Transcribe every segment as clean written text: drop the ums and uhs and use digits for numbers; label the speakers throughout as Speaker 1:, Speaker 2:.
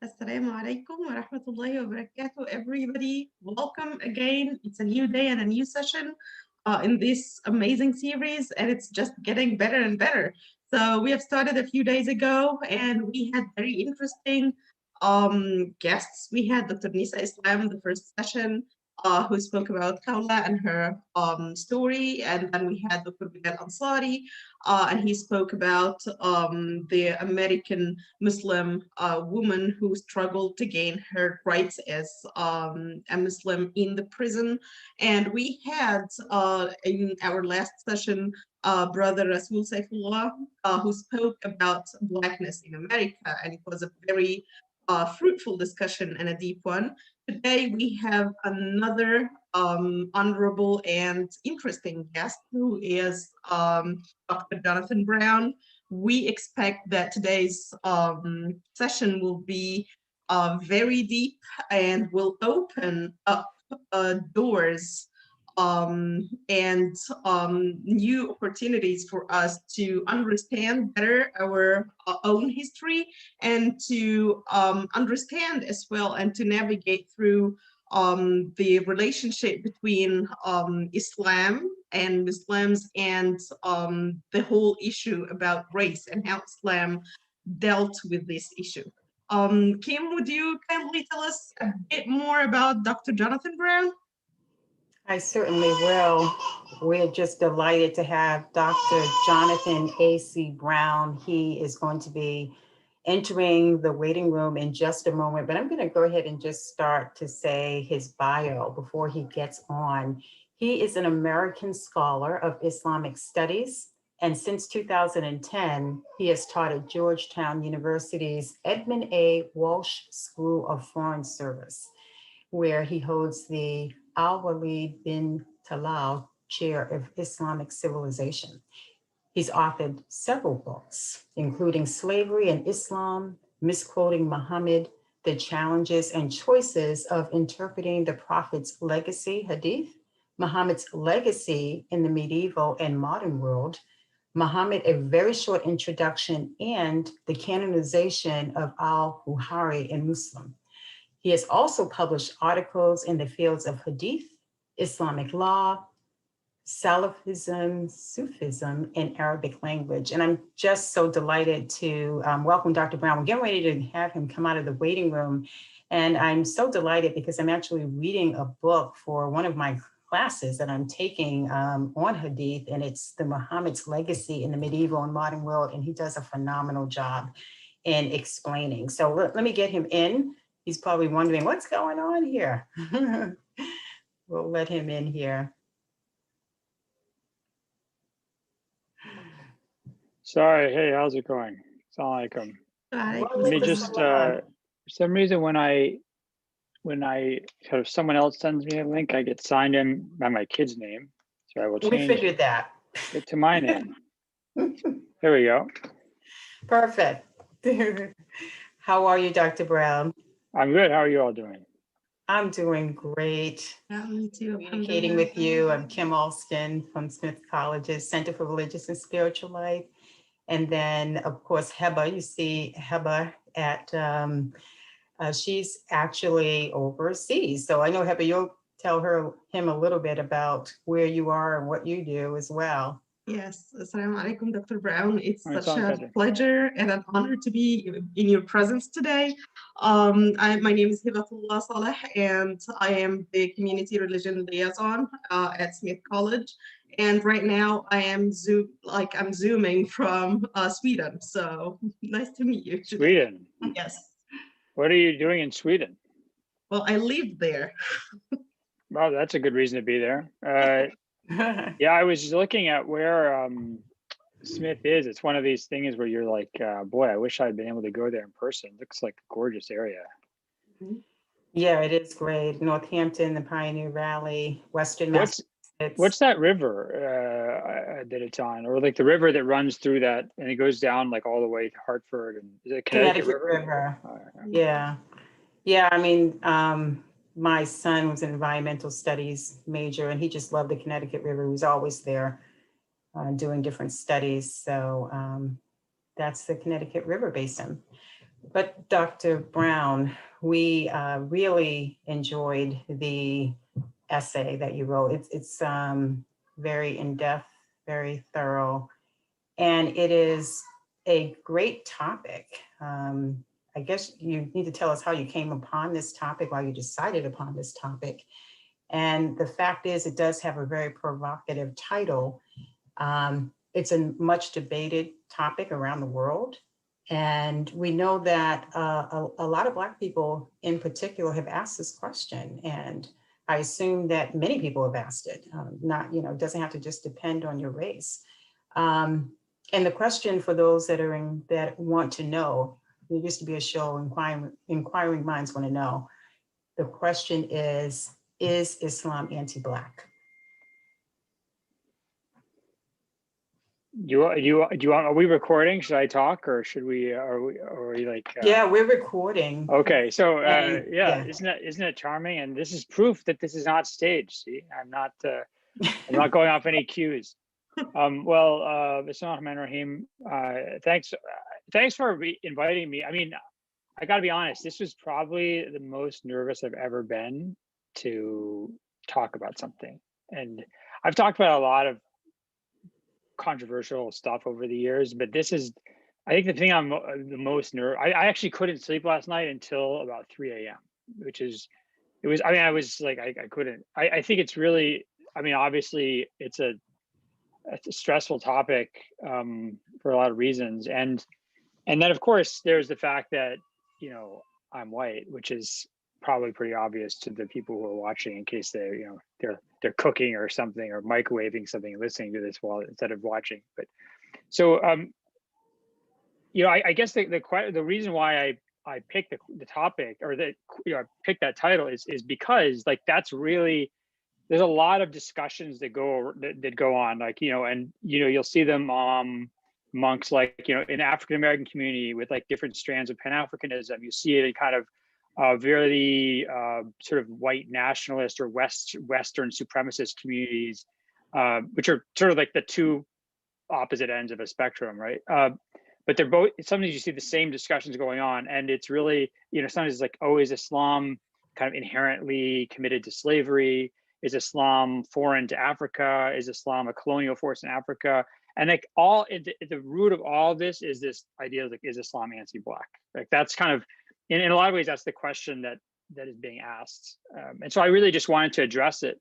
Speaker 1: Assalamu alaikum wa rahmatullahi wa barakatuh, everybody. Welcome again. It's a new day and a new session in this amazing series, and it's just getting better and better. So, we have started a few days ago, and we had very interesting guests. We had Dr. Nisa Islam, the first session, who spoke about Khawla and her story. And then we had Dr. Bilal Ansari, and he spoke about the American Muslim woman who struggled to gain her rights as a Muslim in the prison. And we had in our last session, Brother Rasul Saifullah, who spoke about Blackness in America, and it was a very fruitful discussion and a deep one. Today we have another honorable and interesting guest who is Dr. Jonathan Brown. We expect that today's session will be very deep and will open up doors and new opportunities for us to understand better our own history and to understand as well and to navigate through the relationship between Islam and Muslims and the whole issue about race and how Islam dealt with this issue. Kim, would you kindly tell us a bit more about Dr. Jonathan Brown?
Speaker 2: I certainly will. We're just delighted to have Dr. Jonathan A.C. Brown. He is going to be entering the waiting room in just a moment, but I'm going to go ahead and just start to say his bio before he gets on. He is an American scholar of Islamic studies, and since 2010, he has taught at Georgetown University's Edmund A. Walsh School of Foreign Service, where he holds the Al-Walid bin Talal Chair of Islamic Civilization. He's authored several books, including Slavery and Islam, Misquoting Muhammad, The Challenges and Choices of Interpreting the Prophet's Legacy, Hadith, Muhammad's Legacy in the Medieval and Modern World, Muhammad, A Very Short Introduction, and the Canonization of Al-Bukhari in Muslim. He has also published articles in the fields of Hadith, Islamic law, Salafism, Sufism, and Arabic language. And I'm just so delighted to welcome Dr. Brown. We're getting ready to have him come out of the waiting room. And I'm so delighted because I'm actually reading a book for one of my classes that I'm taking on Hadith, and it's the Muhammad's Legacy in the Medieval and Modern World. And he does a phenomenal job in explaining. So let me get him in. He's probably wondering what's going on here. We'll let him in here.
Speaker 3: Sorry, hey, how's it going? Assalamu alaikum. Let me just, for some reason when I sort of someone else sends me a link, I get signed in by my kid's name. So I will change
Speaker 2: we figured that.
Speaker 3: It to my name. There we go.
Speaker 2: Perfect. How are you, Dr. Brown?
Speaker 3: I'm good. How are you all doing?
Speaker 2: I'm doing great.
Speaker 1: Me too.
Speaker 2: Communicating with you. I'm Kim Alston from Smith College's Center for Religious and Spiritual Life. And then, of course, Heba, you see Heba at, she's actually overseas. So I know, Heba, you'll tell him a little bit about where you are and what you do as well.
Speaker 1: Yes, Assalamu alaikum, Dr. Brown. It's such a pleasure and an honor to be in your presence today. My name is Hibatullah Saleh, and I am the Community Religion Liaison at Smith College. And right now I am I'm zooming from Sweden. So nice to meet you today.
Speaker 3: Sweden?
Speaker 1: Yes.
Speaker 3: What are you doing in Sweden?
Speaker 1: Well, I lived there.
Speaker 3: Well, that's a good reason to be there. Yeah, I was looking at where Smith is. It's one of these things where you're like, boy, I wish I'd been able to go there in person. It looks like a gorgeous area.
Speaker 2: Yeah, it is great. Northampton, the Pioneer Valley, Western Massachusetts.
Speaker 3: What's that river that it's on? Or like the river that runs through that and it goes down like all the way to Hartford? And is it Connecticut River?
Speaker 2: Yeah. Yeah, I mean, my son was an environmental studies major, and he just loved the Connecticut River. He was always there doing different studies. So that's the Connecticut River Basin. But Dr. Brown, we really enjoyed the essay that you wrote. It's very in-depth, very thorough, and it is a great topic. I guess you need to tell us how you came upon this topic, why you decided upon this topic. And the fact is, it does have a very provocative title. It's a much debated topic around the world. And we know that a lot of Black people in particular have asked this question. And I assume that many people have asked it, not, it doesn't have to just depend on your race. And the question for those that want to know, there used to be a show, Inquiring Minds Want to Know. The question is Islam anti-Black?
Speaker 3: Are we recording? Should I talk, or should we? Are we like?
Speaker 2: Yeah, we're recording.
Speaker 3: Okay, so
Speaker 2: yeah,
Speaker 3: isn't it charming? And this is proof that this is not staged. See, I'm not going off any cues. Well, Bismillahirrahmanirrahim. Thanks for inviting me. I mean, I got to be honest. This was probably the most nervous I've ever been to talk about something, and I've talked about a lot of controversial stuff over the years, but this is, I think, the thing I'm the most nervous. I actually couldn't sleep last night until about 3 a.m., which is, I was like, I couldn't. I think it's really, obviously it's a stressful topic for a lot of reasons, and then of course there's the fact that I'm white, which is probably pretty obvious to the people who are watching, in case they're cooking or something, or microwaving something, listening to this while instead of watching. But so I guess the reason why I picked the topic, or that I picked that title is because like that's really, there's a lot of discussions that go on, like and you'll see them amongst like in African American community with like different strands of Pan-Africanism. You see it in kind of very sort of white nationalist or Western supremacist communities, which are sort of like the two opposite ends of a spectrum, right? But they're both, sometimes you see the same discussions going on, and it's really, sometimes it's like, oh, is Islam kind of inherently committed to slavery? Is Islam foreign to Africa? Is Islam a colonial force in Africa? And like all at the root of all this is this idea of like, is Islam anti-Black? Like that's kind of, in a lot of ways, that's the question that is being asked. And so I really just wanted to address it.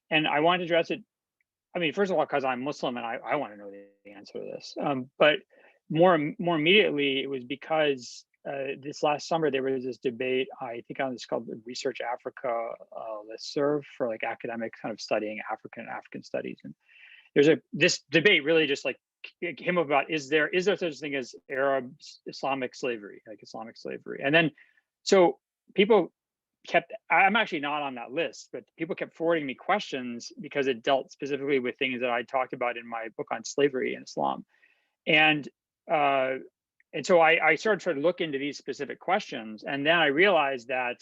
Speaker 3: And I wanted to address it, first of all, because I'm Muslim and I want to know the answer to this. But more immediately, it was because this last summer, there was this debate, I think on this called the Research Africa listserv for like academics kind of studying African studies. And there's this debate really just like came about, is there such thing as Arab Islamic slavery, like Islamic slavery? And then, so people kept, I'm actually not on that list, but people kept forwarding me questions because it dealt specifically with things that I talked about in my book on slavery and Islam. And so I started to look into these specific questions, and then I realized that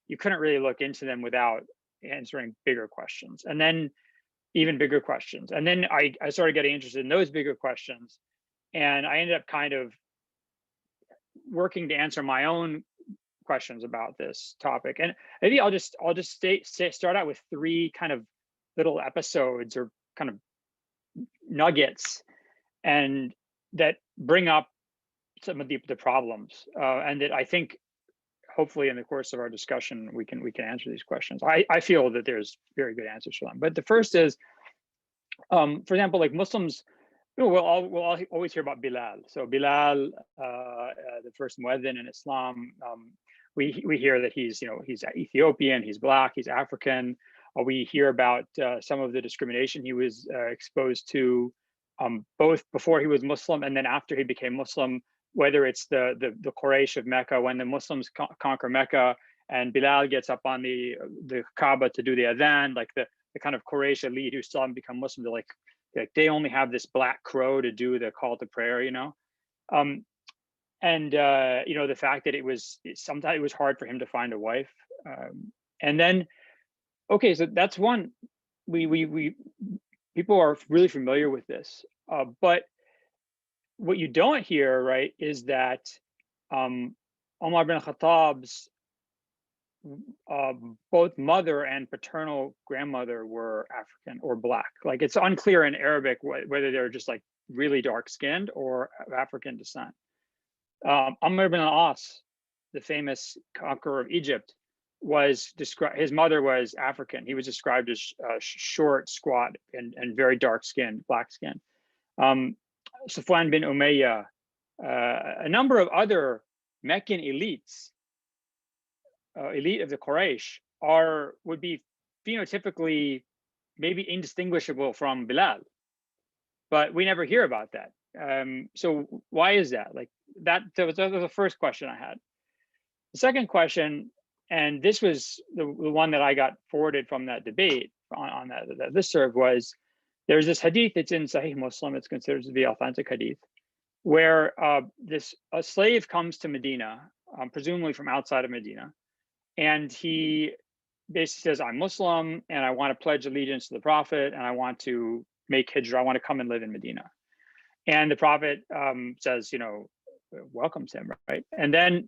Speaker 3: you couldn't really look into them without answering bigger questions, and then even bigger questions. And then I started getting interested in those bigger questions, and I ended up kind of working to answer my own questions about this topic. And maybe I'll just start out with 3 kind of little episodes or kind of nuggets, and that bring up some of the problems, and that I think hopefully in the course of our discussion we can answer these questions. I feel that there's very good answers for them. But the first is, for example, like Muslims, we'll always hear about Bilal. So Bilal, the first muezzin in Islam, we hear that he's Ethiopian, he's Black, he's African. We hear about some of the discrimination he was exposed to, both before he was Muslim and then after he became Muslim, whether it's the Quraysh of Mecca, when the Muslims conquer Mecca and Bilal gets up on the Kaaba to do the adhan, like the kind of Quraysh elite who still haven't become Muslim, they're like they only have this black crow to do the call to prayer, and the fact that sometimes it was hard for him to find a wife, and then okay, so that's one. We people are really familiar with this, but what you don't hear, right, is that Umar bin Khattab's both mother and paternal grandmother were African or black. Like it's unclear in Arabic whether they're just like really dark skinned or of African descent. Amr bin al-As, the famous conqueror of Egypt, was described, his mother was African. He was described as short, squat, and very dark skinned, black skin. Safwan bin Umayyah, a number of other Meccan elites, elite of the Quraysh, would be phenotypically maybe indistinguishable from Bilal, but we never hear about that. So why is that? Like that was the first question I had. The second question, and this was the one that I got forwarded from that debate on that listserv, was there's this hadith that's in Sahih Muslim. It's considered to be authentic hadith, where a slave comes to Medina, presumably from outside of Medina, and he basically says, I'm Muslim and I want to pledge allegiance to the Prophet and I want to make hijrah, I want to come and live in Medina. And the Prophet says, you know, welcomes him, right? And then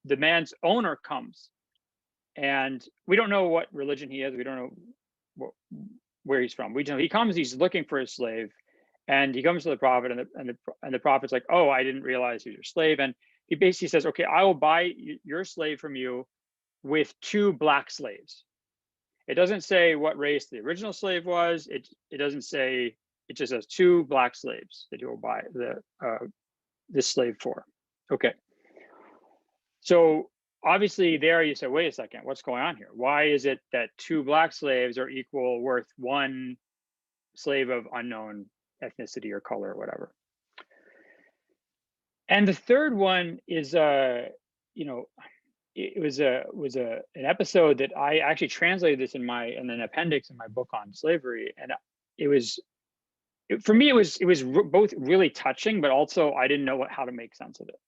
Speaker 3: the man's owner comes, and we don't know what religion he is. We don't know where he's from. We know he comes, he's looking for his slave, and he comes to the Prophet, and the Prophet's like, oh, I didn't realize he's your slave. And he basically says, okay, I will buy your slave from you with 2 black slaves. It doesn't say what race the original slave was. It doesn't say, it just says 2 black slaves that he will buy this slave for. Okay. So obviously there you say, wait a second, what's going on here? Why is it that 2 black slaves are worth 1 slave of unknown ethnicity or color or whatever? And the third one is, you know, it was an episode that I actually translated this in an appendix in my book on slavery, and for me it was both really touching, but also I didn't know how to make sense of it.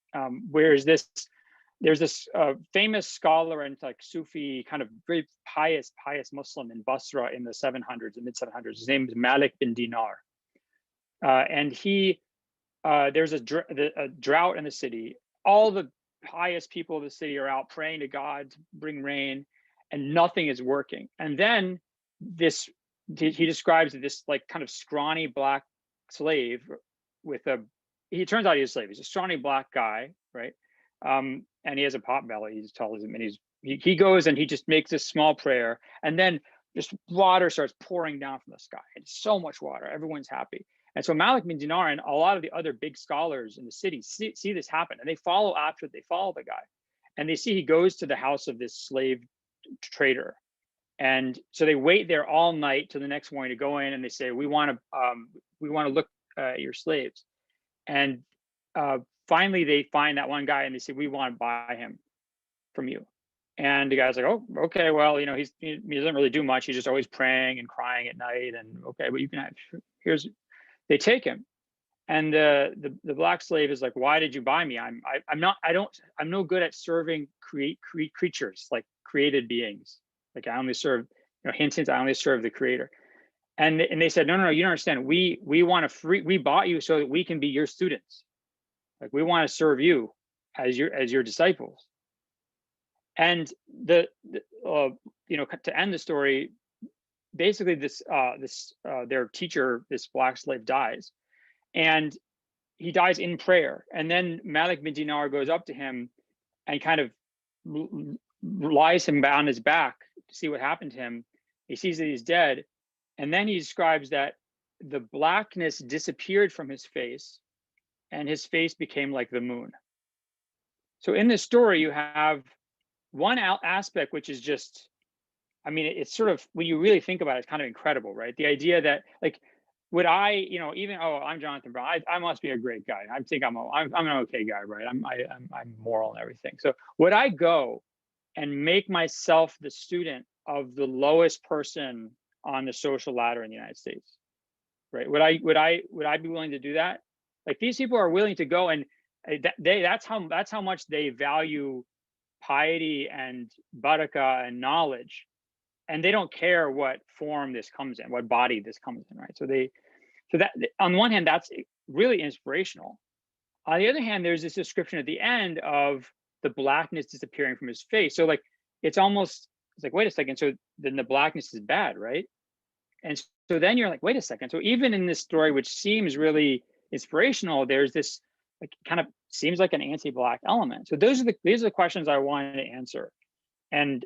Speaker 3: Whereas there's this famous scholar and like Sufi, kind of very pious Muslim in Basra in the 700s, the mid 700s. His name is Malik bin Dinar, and there's a drought in the city. All the pious people of the city are out praying to God to bring rain, and nothing is working. And then he describes this like kind of scrawny black slave he turns out he's a slave. He's a scrawny black guy, right? And he has a pot belly. He tells him, and he goes and he just makes this small prayer, and then just water starts pouring down from the sky. It's so much water. Everyone's happy. And so Malik bin Dinar and a lot of the other big scholars in the city see this happen, and they follow the guy, and they see he goes to the house of this slave trader. And so they wait there all night till the next morning to go in, and they say, we want to look at your slaves. And finally they find that one guy, and they say, we want to buy him from you. And the guy's like, oh, okay, well, you know, he doesn't really do much. He's just always praying and crying at night. And okay, but you can have, they take him, and the black slave is like, why did you buy me? I'm no good at serving creatures, like created beings. Like I only serve, you know, hint, I only serve the creator. And they said, no, you don't understand. We bought you so that we can be your students. Like we want to serve you as your disciples. And you know, to end the story, basically their teacher, this black slave, dies, and he dies in prayer. And then Malik bin Dinar goes up to him and kind of lies him on his back to see what happened to him. He sees that he's dead, and then he describes that the blackness disappeared from his face, and his face became like the moon. So in this story, you have one aspect which is just, I mean, it's sort of, when you really think about it, it's kind of incredible, right? The idea that, like, would I, you know, even, oh, I'm Jonathan Brown, I must be a great guy. I think I'm an okay guy, right? I'm moral and everything. So would I go and make myself the student of the lowest person on the social ladder in the United States, right? Would I be willing to do that? Like, these people are willing to go, and that's how much they value piety and barakah and knowledge, and they don't care what form this comes in, what body this comes in, right? So that on one hand, that's really inspirational. On the other hand, there's this description at the end of the blackness disappearing from his face. So like, it's like, wait a second, so then the blackness is bad, right? And so then you're like, wait a second. So even in this story, which seems really inspirational, there's this like kind of seems like an anti-black element. So these are the questions I wanted to answer. And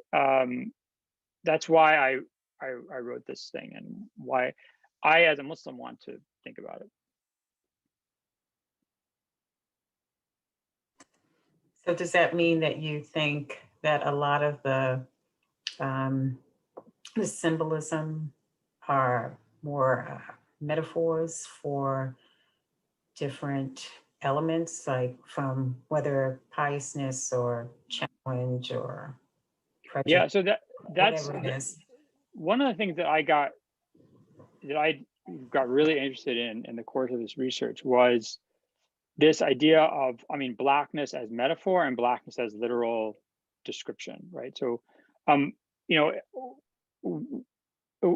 Speaker 3: that's why I wrote this thing and why I, as a Muslim, want to think about it.
Speaker 2: So does that mean that you think that a lot of the symbolism are more metaphors for different elements, like from whether piousness or challenge or prejudice?
Speaker 3: Yeah, so that's
Speaker 2: whatever it is.
Speaker 3: One of the things that I got really interested in the course of this research was this idea of, I mean, blackness as metaphor and blackness as literal description, right? So, you know,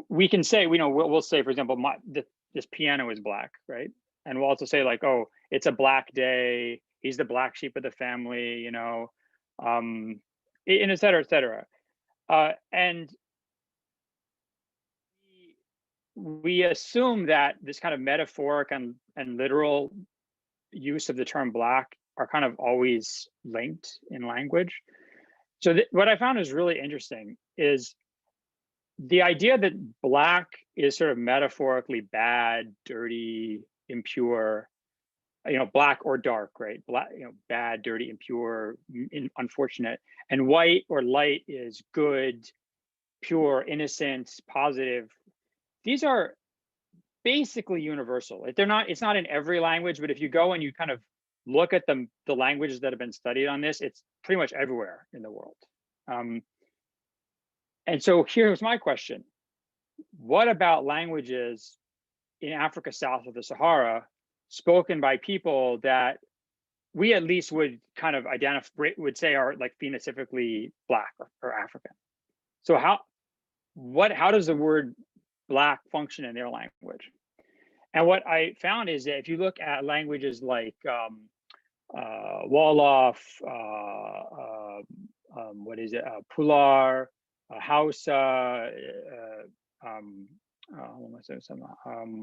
Speaker 3: we can say, we'll say, for example, this piano is black, right? And we'll also say like, oh, it's a black day. He's the black sheep of the family, you know, and et cetera, et cetera. And we assume that this kind of metaphoric and literal use of the term black are kind of always linked in language. So what I found is really interesting is the idea that black is sort of metaphorically bad, dirty, impure, you know, black or dark, right? Black, you know, bad, dirty, impure, unfortunate, and white or light is good, pure, innocent, positive. These are basically universal. They're not, it's not in every language, but if you go and you kind of look at the languages that have been studied on this, it's pretty much everywhere in the world. And so here's my question. What about languages in Africa south of the Sahara spoken by people that we at least would kind of identify, would say are like phenotypically black or African? So how does the word black function in their language? And what I found is that if you look at languages like Wolof, Pular, Hausa,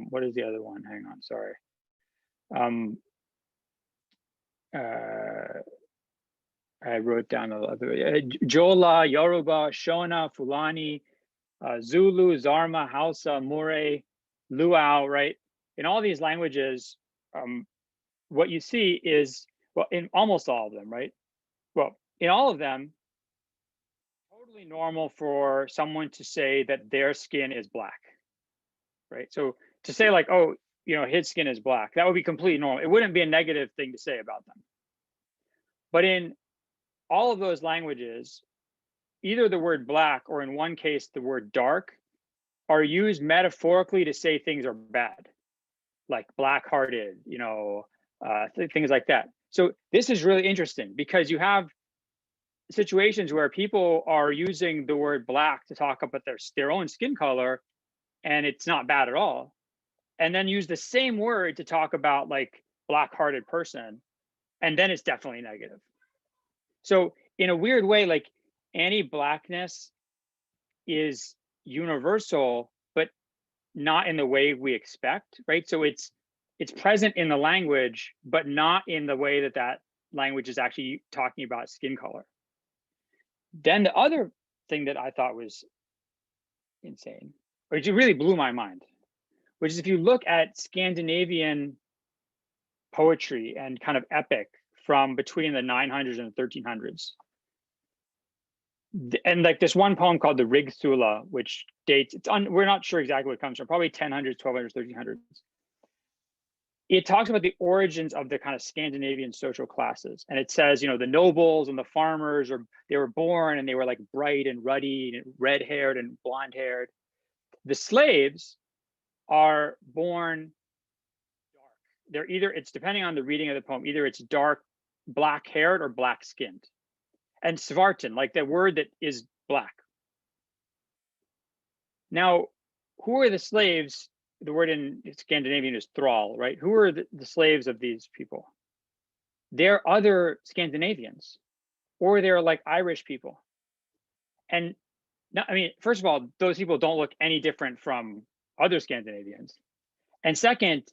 Speaker 3: what is the other one? Hang on, sorry. I wrote down the other, Jola, Yoruba, Shona, Fulani, Zulu, Zarma, Hausa, Mure, Luau, right? In all these languages, what you see is, well, in almost all of them, right? Well, in all of them, totally normal for someone to say that their skin is black, right? So to say like, oh, you know, his skin is black, that would be completely normal. It wouldn't be a negative thing to say about them. But in all of those languages, either the word black or in one case, the word dark are used metaphorically to say things are bad, like black-hearted, you know, things like that. So this is really interesting because you have situations where people are using the word black to talk about their own skin color, and it's not bad at all. And then use the same word to talk about like black-hearted person, and then it's definitely negative. So in a weird way, like anti-blackness is universal, but not in the way we expect, right? So it's present in the language, but not in the way that language is actually talking about skin color. Then the other thing that I thought was insane, which really blew my mind, which is if you look at Scandinavian poetry and kind of epic from between the 900s and the 1300s. And like this one poem called the Rig Thula, which dates, we're not sure exactly where it comes from, probably 1000s, 1200s, 1300s. It talks about the origins of the kind of Scandinavian social classes. And it says, you know, the nobles and the farmers, they were born and they were like bright and ruddy and red-haired and blonde-haired. The slaves are born dark. They're either, it's depending on the reading of the poem, either it's dark, black-haired or black-skinned. And Svarten, like the word that is black. Now, who are the slaves? The word in Scandinavian is thrall, right? Who are the slaves of these people? They're other Scandinavians. or they're like Irish people. And no, I mean, first of all, those people don't look any different from other Scandinavians. And second,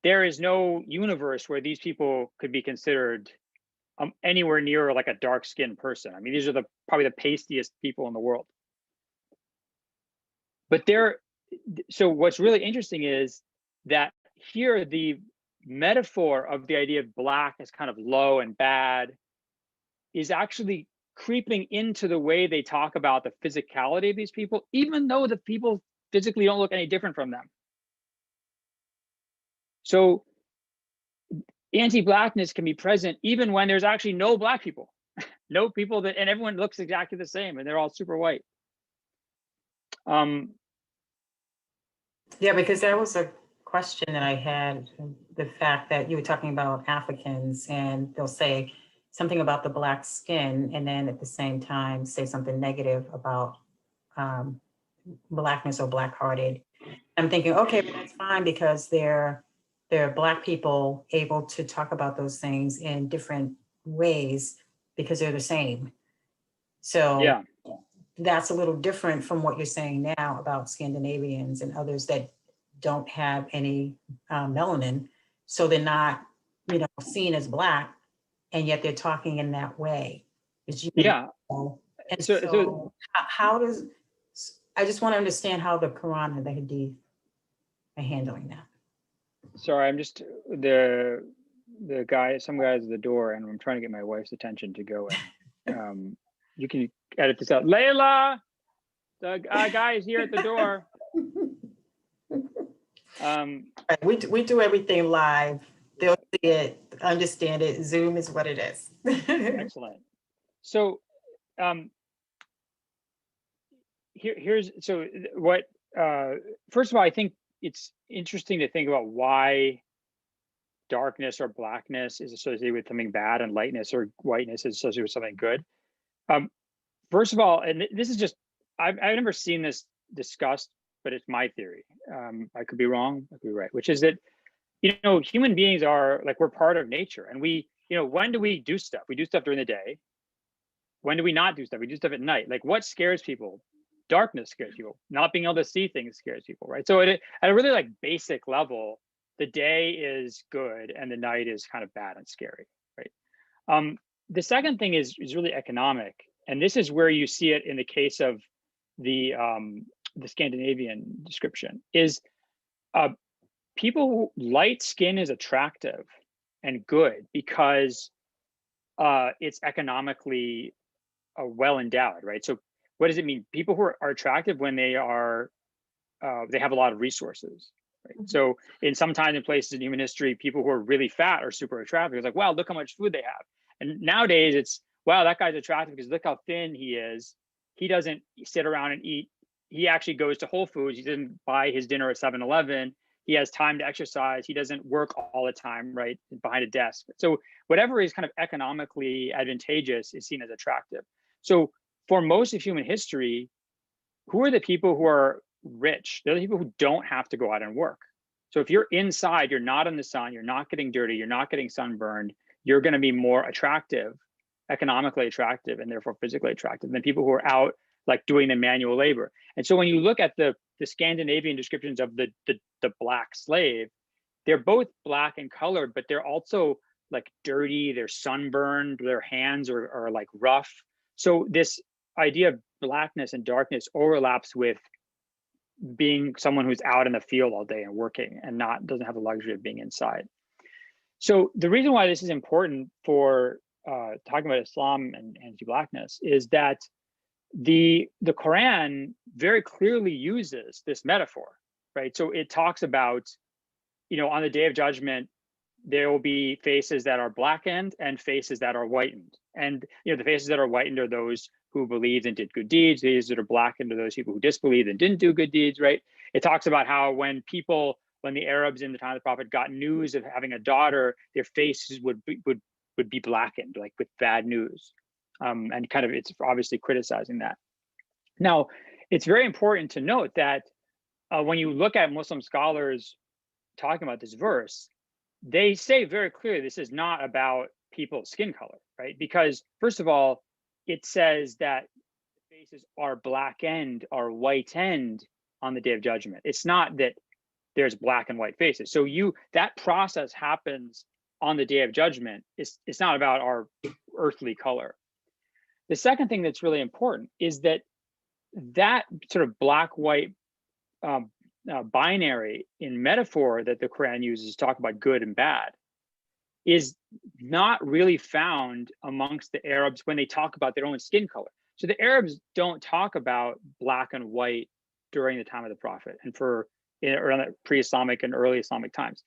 Speaker 3: there is no universe where these people could be considered anywhere near like a dark-skinned person. I mean, these are probably the pastiest people in the world. But so what's really interesting is that here the metaphor of the idea of black as kind of low and bad is actually creeping into the way they talk about the physicality of these people, even though the people physically don't look any different from them. So anti-blackness can be present even when there's actually no black people, no people and everyone looks exactly the same and they're all super white.
Speaker 2: Yeah, because that was a question that I had, the fact that you were talking about Africans and they'll say something about the black skin and then at the same time say something negative about blackness or black-hearted. I'm thinking, okay, but that's fine because they're black people able to talk about those things in different ways because they're the same. So
Speaker 3: yeah,
Speaker 2: that's a little different from what you're saying now about Scandinavians and others that don't have any melanin. So they're not, seen as black, and yet they're talking in that way.
Speaker 3: Yeah.
Speaker 2: And so how does, I just want to understand how the Quran and the Hadith are handling that.
Speaker 3: Sorry, I'm just some guys at the door, and I'm trying to get my wife's attention to go in. You can edit this out. Layla, the guy is here at the door.
Speaker 2: We do everything live. They'll see it, understand it. Zoom is what it is.
Speaker 3: Excellent. So here's what first of all, I think it's interesting to think about why darkness or blackness is associated with something bad and lightness or whiteness is associated with something good. First of all, and this is just, I've never seen this discussed, but it's my theory. I could be wrong, I could be right, which is that, human beings are like, we're part of nature. And we, when do we do stuff? We do stuff during the day. When do we not do stuff? We do stuff at night. Like, what scares people? Darkness scares people. Not being able to see things scares people, right? So at a really like basic level, the day is good and the night is kind of bad and scary, right? The second thing is really economic. And this is where you see it in the case of the Scandinavian description, is light skin is attractive and good because it's economically well endowed, right? So what does it mean? People who are attractive when they have a lot of resources, right? Mm-hmm. So in sometimes in places in human history, people who are really fat are super attractive. It's like, wow, look how much food they have. And nowadays it's, wow, that guy's attractive because look how thin he is. He doesn't sit around and eat. He actually goes to Whole Foods. He doesn't buy his dinner at 7-Eleven. He has time to exercise. He doesn't work all the time, right, behind a desk. So whatever is kind of economically advantageous is seen as attractive. So for most of human history, who are the people who are rich? They're the people who don't have to go out and work. So if you're inside, you're not in the sun, you're not getting dirty, you're not getting sunburned, you're going to be more attractive, economically attractive, and therefore physically attractive than people who are out like doing the manual labor. And so when you look at the Scandinavian descriptions of the black slave, they're both black in color, but they're also like dirty, they're sunburned, their hands are like rough. So this idea of blackness and darkness overlaps with being someone who's out in the field all day and working and doesn't have the luxury of being inside. So the reason why this is important for talking about Islam and anti-blackness is that the Quran very clearly uses this metaphor, right? So it talks about, on the day of judgment, there will be faces that are blackened and faces that are whitened. And the faces that are whitened are those who believed and did good deeds. These that are blackened are those people who disbelieved and didn't do good deeds, right? It talks about how when the Arabs in the time of the Prophet got news of having a daughter, their faces would be blackened, like with bad news. And kind of, it's obviously criticizing that. Now, it's very important to note that when you look at Muslim scholars talking about this verse, they say very clearly this is not about people's skin color, right? Because first of all, it says that faces are black end or white end on the day of judgment. It's not that there's black and white faces. So that process happens on the day of judgment. It's not about our earthly color. The second thing that's really important is that sort of black-white binary in metaphor that the Quran uses to talk about good and bad is not really found amongst the Arabs when they talk about their own skin color. So the Arabs don't talk about black and white during the time of the Prophet and around the pre-Islamic and early Islamic times.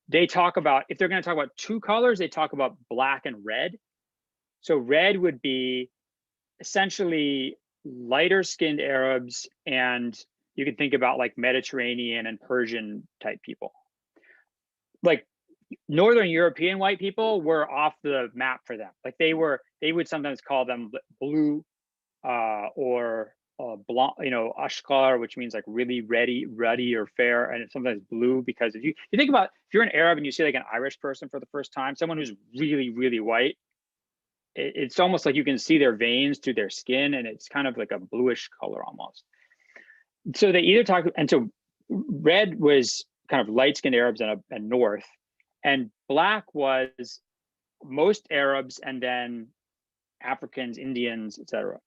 Speaker 3: They talk about, if they're going to talk about two colors, they talk about black and red. So red would be essentially lighter skinned Arabs, and you can think about like Mediterranean and Persian type people. Like Northern European white people were off the map for them. Like they would sometimes call them blue or blonde, ashqar, which means like really ruddy or fair, and sometimes blue, because if you think about, if you're an Arab and you see like an Irish person for the first time, someone who's really, really white, it's almost like you can see their veins through their skin, and it's kind of like a bluish color almost. So they either talk, and so red was kind of light-skinned Arabs and North, and black was most Arabs and then Africans, Indians, etc.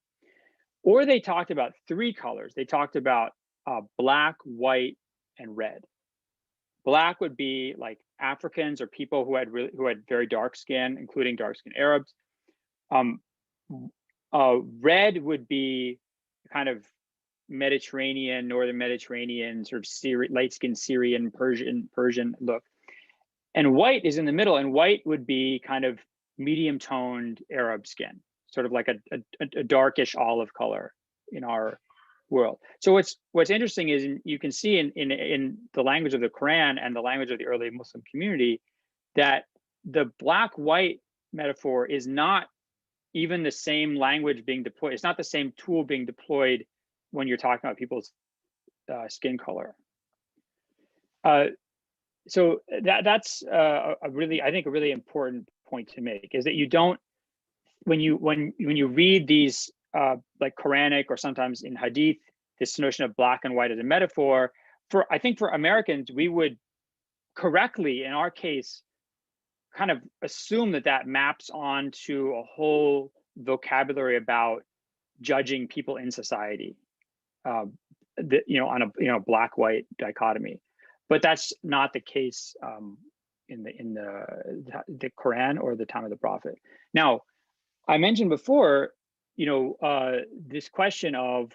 Speaker 3: Or they talked about three colors. They talked about black, white, and red. Black would be like Africans or people who had very dark skin, including dark-skinned Arabs. Red would be kind of Mediterranean, Northern Mediterranean, sort of light-skinned Syrian, Persian look. And white is in the middle, and white would be kind of medium-toned Arab skin, sort of like a darkish olive color in our world. So what's interesting is you can see in the language of the Quran and the language of the early Muslim community that the black-white metaphor is not even the same language being deployed. It's not the same tool being deployed when you're talking about people's skin color. So that's a really important point to make, is that you don't, when you read these like Quranic or sometimes in Hadith, this notion of black and white as a metaphor, I think for Americans, we would correctly, in our case, kind of assume that maps onto a whole vocabulary about judging people in society, on a black-white dichotomy. But that's not the case in the Quran or the time of the Prophet. Now, I mentioned before, this question of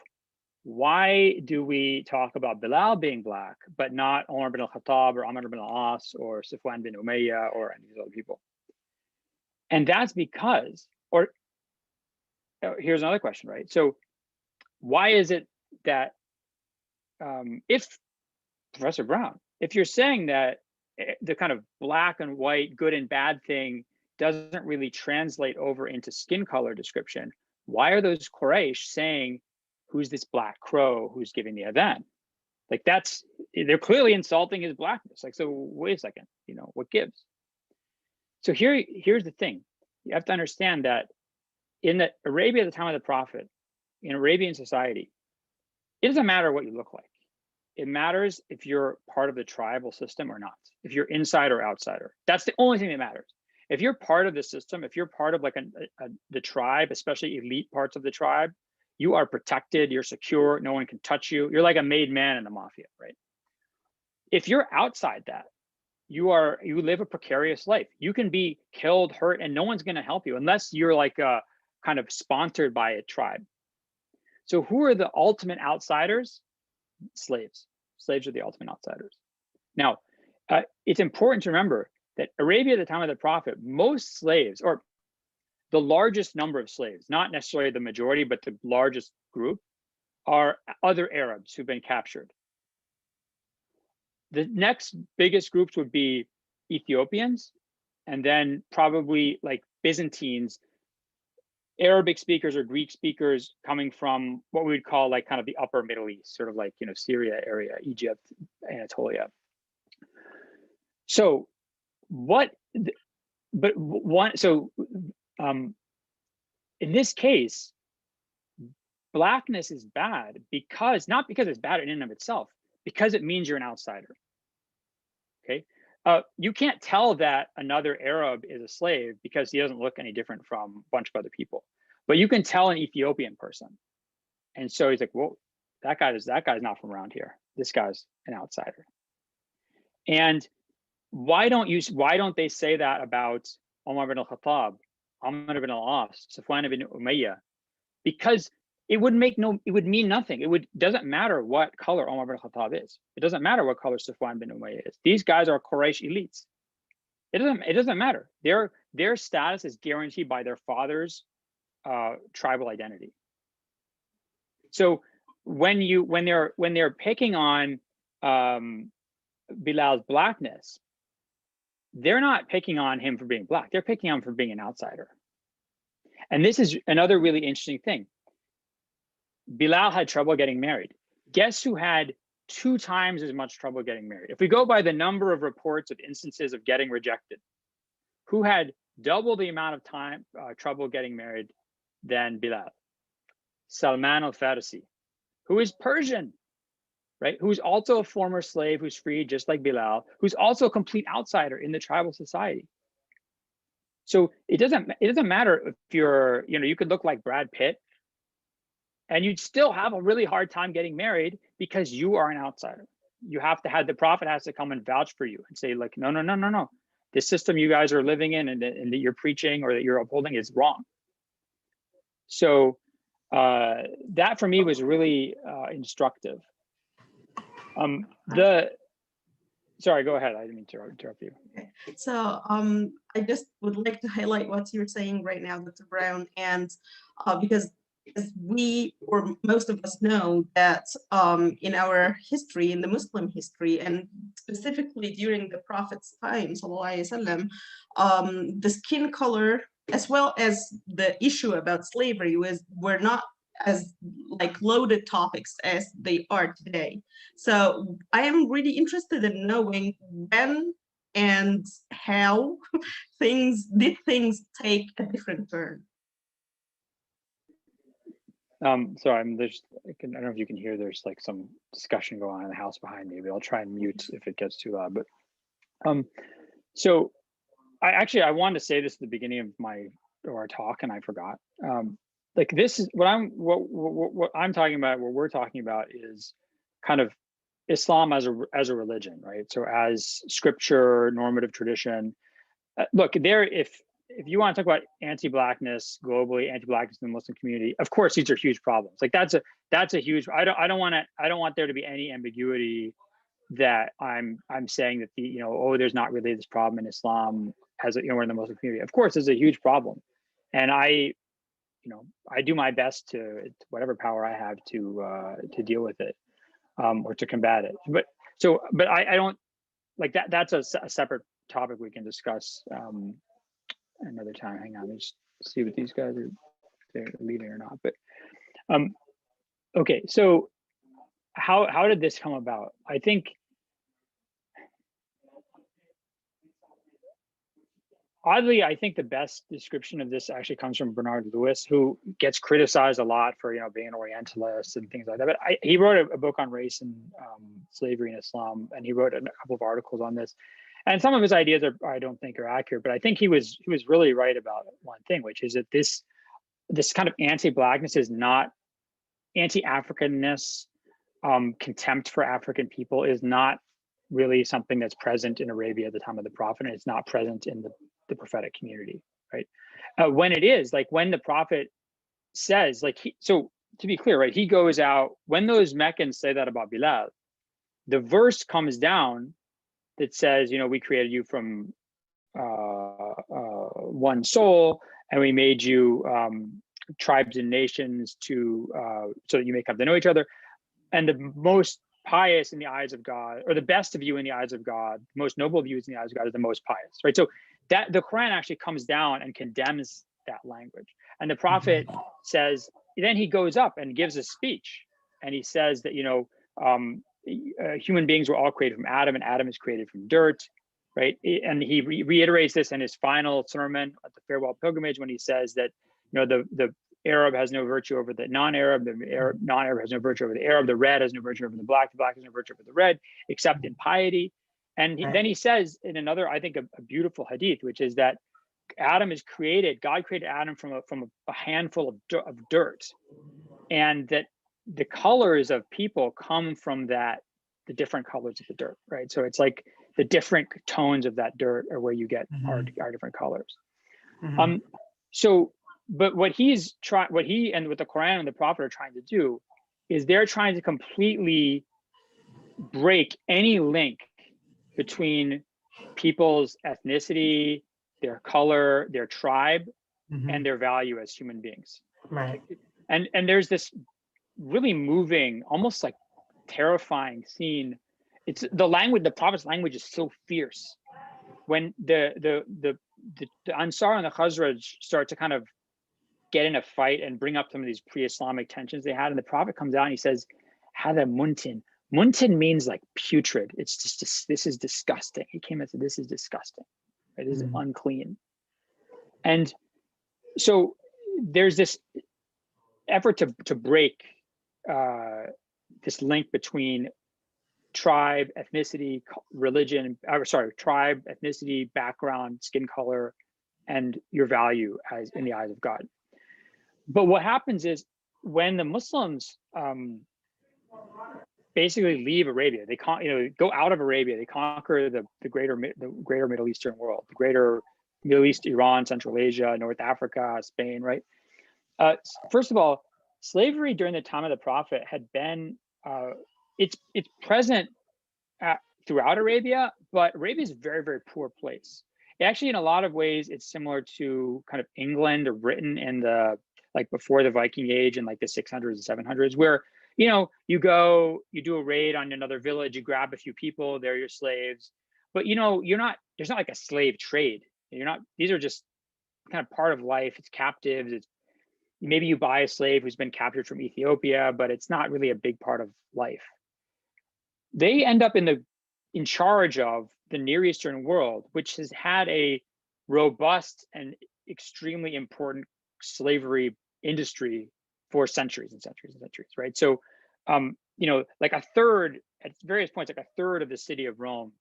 Speaker 3: why do we talk about Bilal being black, but not Umar bin al-Khattab or Amr bin al-As or Safwan bin Umayyah or any of these other people? And that's because, here's another question, right? So why is it that if Professor Brown, if you're saying that the kind of black and white, good and bad thing doesn't really translate over into skin color description, why are those Quraysh saying, who's this black crow who's giving the adhan? Like they're clearly insulting his blackness. Like, so wait a second, what gives? So here's the thing. You have to understand that in Arabia at the time of the Prophet, in Arabian society, it doesn't matter what you look like. It matters if you're part of the tribal system or not, if you're inside or outsider. That's the only thing that matters. If you're part of the system, if you're part of like the tribe, especially elite parts of the tribe, you are protected, you're secure, no one can touch you. You're like a made man in the mafia, right? If you're outside that, you live a precarious life. You can be killed, hurt, and no one's gonna help you unless you're like kind of sponsored by a tribe. So who are the ultimate outsiders? Slaves. Slaves are the ultimate outsiders. Now, it's important to remember that Arabia at the time of the Prophet, most slaves, or the largest number of slaves, not necessarily the majority, but the largest group, are other Arabs who've been captured. The next biggest groups would be Ethiopians, and then probably like Byzantines, Arabic speakers or Greek speakers coming from what we would call like kind of the upper Middle East, sort of like, Syria area, Egypt, Anatolia. So in this case, blackness is bad because, not because it's bad in and of itself, because it means you're an outsider. Okay, you can't tell that another Arab is a slave because he doesn't look any different from a bunch of other people, but you can tell an Ethiopian person. And so he's like, whoa, that guy's not from around here. This guy's an outsider. And why don't they say that about Umar bin al-Khattab, Amr bin al-As, Safwan bin Umayyah? Because it would mean nothing. Doesn't matter what color Umar bin al-Khattab is. It doesn't matter what color Safwan bin Umayyah is. These guys are Quraysh elites. It doesn't matter. Their status is guaranteed by their father's tribal identity. So when they're picking on Bilal's blackness, they're not picking on him for being black. They're picking on him for being an outsider. And this is another really interesting thing. Bilal had trouble getting married. Guess who had 2 times as much trouble getting married? If we go by the number of reports of instances of getting rejected, who had double the amount of time trouble getting married than Bilal? Salman al-Farisi, who is Persian, right? Who's also a former slave who's freed just like Bilal, who's also a complete outsider in the tribal society. So it doesn't matter if you're, you could look like Brad Pitt and you'd still have a really hard time getting married because you are an outsider. You have to have, the prophet has to come and vouch for you and say like, no. This system you guys are living in and that you're preaching or that you're upholding is wrong. So that for me was really instructive. Sorry, go ahead. I didn't mean to interrupt you.
Speaker 1: Okay. So I just would like to highlight what you're saying right now, Dr. Brown, and because as we, or most of us know that in our history, in the Muslim history, and specifically during the Prophet's time, sallallahu alaihi wasallam, the skin color, as well as the issue about slavery, were not as like loaded topics as they are today. So I am really interested in knowing when and how things take a different turn.
Speaker 3: So I don't know if you can hear, there's like some discussion going on in the house behind me, but I'll try and mute if it gets too loud. But so I wanted to say this at the beginning of our talk and I forgot. Like this is what I'm talking about, what we're talking about is kind of Islam as a religion, right? So as scripture, normative tradition. Look, if you want to talk about anti-blackness globally, anti-blackness in the Muslim community, of course these are huge problems. Like that's a huge. I don't want there to be any ambiguity that I'm saying that there's not really this problem in Islam as we're in the Muslim community. Of course, there's a huge problem, and I do my best to whatever power I have to deal with it or to combat it. But I don't like that. That's a separate topic we can discuss another time. Hang on, let's see what these guys are, if they're leaving or not. But okay, so how did this come about? I think oddly, I think the best description of this actually comes from Bernard Lewis, who gets criticized a lot for being an Orientalist and things like that. But he wrote a book on race and slavery in Islam, and he wrote a couple of articles on this. And some of his ideas I don't think are accurate, but I think he was really right about one thing, which is that this kind of anti-blackness is not anti-Africanness, contempt for African people is not really something that's present in Arabia at the time of the Prophet, and it's not present in the prophetic community, right? When it is, like when the Prophet says, so to be clear, right, he goes out, when those Meccans say that about Bilal, the verse comes down that says, we created you from one soul, and we made you tribes and nations so that you may come to know each other. And the most pious in the eyes of God, or the best of you in the eyes of God, the most noble of you in the eyes of God is the most pious, right? So that the Quran actually comes down and condemns that language. And the Prophet says, then he goes up and gives a speech, and he says that, human beings were all created from Adam, and Adam is created from dirt, right? And he reiterates this in his final sermon at the farewell pilgrimage when he says that, the Arab has no virtue over the non-Arab, the non-Arab has no virtue over the Arab, the red has no virtue over the black has no virtue over the red, except in piety. And then he says in another, I think, a beautiful hadith, which is that Adam is created, God created Adam from a handful of dirt, and that the colors of people come from that, the different colors of the dirt, right? So it's like the different tones of that dirt are where you get our different colors. So, but what he and what the Quran and the Prophet are trying to do is they're trying to completely break any link between people's ethnicity, their color, their tribe, and their value as human beings.
Speaker 2: Right.
Speaker 3: And there's this really moving, almost like terrifying scene. It's the language, the Prophet's language is so fierce. When the Ansar and the Khazraj start to kind of get in a fight and bring up some of these pre-Islamic tensions they had, and the Prophet comes out and he says, Hada muntin. Muntin means like putrid. It's just this is disgusting. He came and said, this is disgusting. Right? This is unclean. And so there's this effort to break this link between tribe, ethnicity, religion, tribe, ethnicity, background, skin color, and your value as in the eyes of God. But what happens is when the Muslims basically leave Arabia, they go out of Arabia, they conquer the greater Middle Eastern world, the greater Middle East, Iran, Central Asia, North Africa, Spain, right? First of all, slavery during the time of the Prophet had been, it's present throughout Arabia, but Arabia is a very, very poor place. Actually, in a lot of ways, it's similar to kind of England or Britain in the, like before the Viking Age in like the 600s and 700s, where, you go, you do a raid on another village, you grab a few people, they're your slaves, but there's not like a slave trade. These are just kind of part of life. It's captives. Maybe you buy a slave who's been captured from Ethiopia, but it's not really a big part of life. They end up in charge of the Near Eastern world, which has had a robust and extremely important slavery industry for centuries and centuries and centuries, right? So, like a third, at various points, like a third of the city of Rome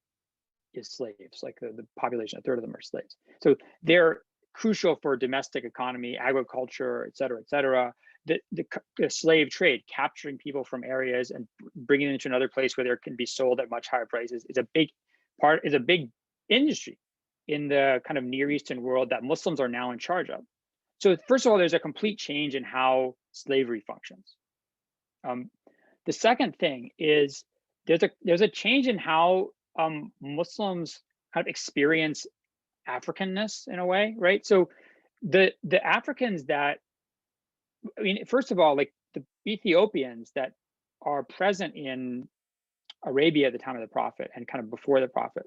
Speaker 3: is slaves, like the population, a third of them are slaves. So they're crucial for domestic economy, agriculture, et cetera, et cetera. The slave trade, capturing people from areas and bringing them into another place where they can be sold at much higher prices, is a big industry in the kind of Near Eastern world that Muslims are now in charge of. So first of all, there's a complete change in how slavery functions. The second thing is there's a change in how Muslims kind of experience Africanness in a way, right? So the Africans that, first of all, like the Ethiopians that are present in Arabia at the time of the Prophet and kind of before the Prophet,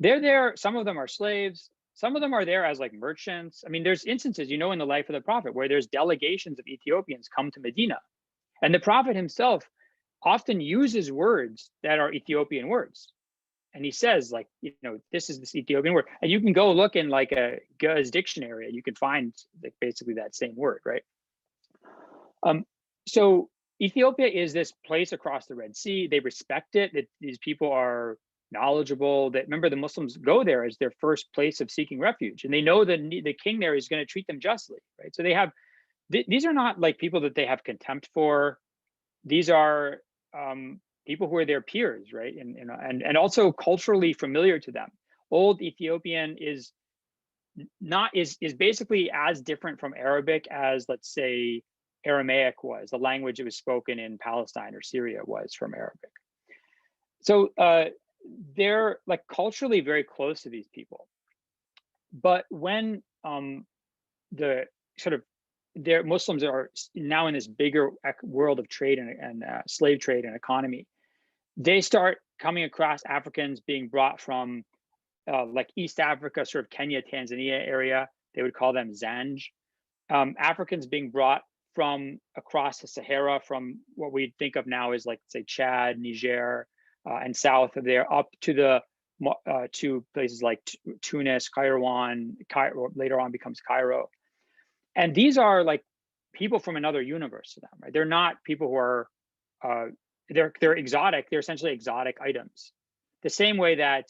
Speaker 3: they're there. Some of them are slaves. Some of them are there as like merchants. There's instances, in the life of the Prophet where there's delegations of Ethiopians come to Medina, and the Prophet himself often uses words that are Ethiopian words. And he says, like, this is this Ethiopian word. And you can go look in like a Guz dictionary and you can find like basically that same word, right? So Ethiopia is this place across the Red Sea. They respect it. These people are knowledgeable. That, remember, the Muslims go there as their first place of seeking refuge. And they know that the king there is going to treat them justly, right? So they have, these are not like people that they have contempt for. These are people who are their peers, right? And also culturally familiar to them. Old Ethiopian is basically as different from Arabic as, let's say, Aramaic was, the language that was spoken in Palestine or Syria was from Arabic. So they're like culturally very close to these people. But when the sort of their Muslims are now in this bigger world of trade and slave trade and economy, they start coming across Africans being brought from like East Africa, sort of Kenya, Tanzania area. They would call them Zanj. Africans being brought from across the Sahara, from what we think of now as, like, say, Chad, Niger, and south of there, up to to places like Tunis, Cairo, later on becomes Cairo. and these are like people from another universe to them, right? They're not people who are, they're exotic. They're essentially exotic items. The same way that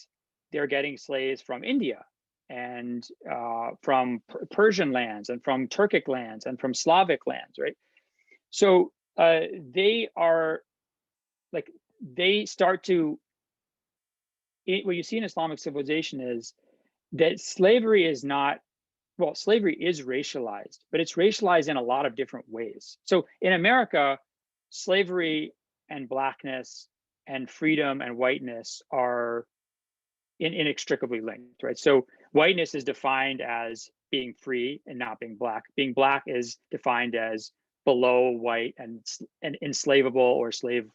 Speaker 3: they're getting slaves from India and from Persian lands and from Turkic lands and from Slavic lands, right? So they are like, they start to, what you see in Islamic civilization is that slavery is not, well, slavery is racialized, but it's racialized in a lot of different ways. So in America, slavery and blackness and freedom and whiteness are inextricably linked, right? So whiteness is defined as being free and not being black. Being black is defined as below white and enslavable or slave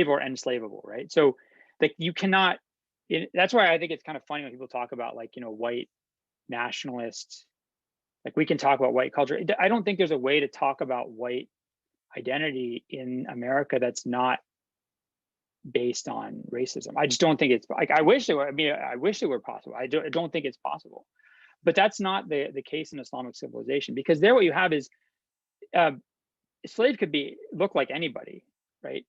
Speaker 3: or enslavable, right? So like you cannot, that's why I think it's kind of funny when people talk about like, you know, white nationalists, like we can talk about white culture. I don't think there's a way to talk about white identity in America that's not based on racism. I just don't think it's like, I wish it were, I mean, I wish it were possible. I don't think it's possible, but that's not the case in Islamic civilization, because there what you have is a slave could look like anybody, right?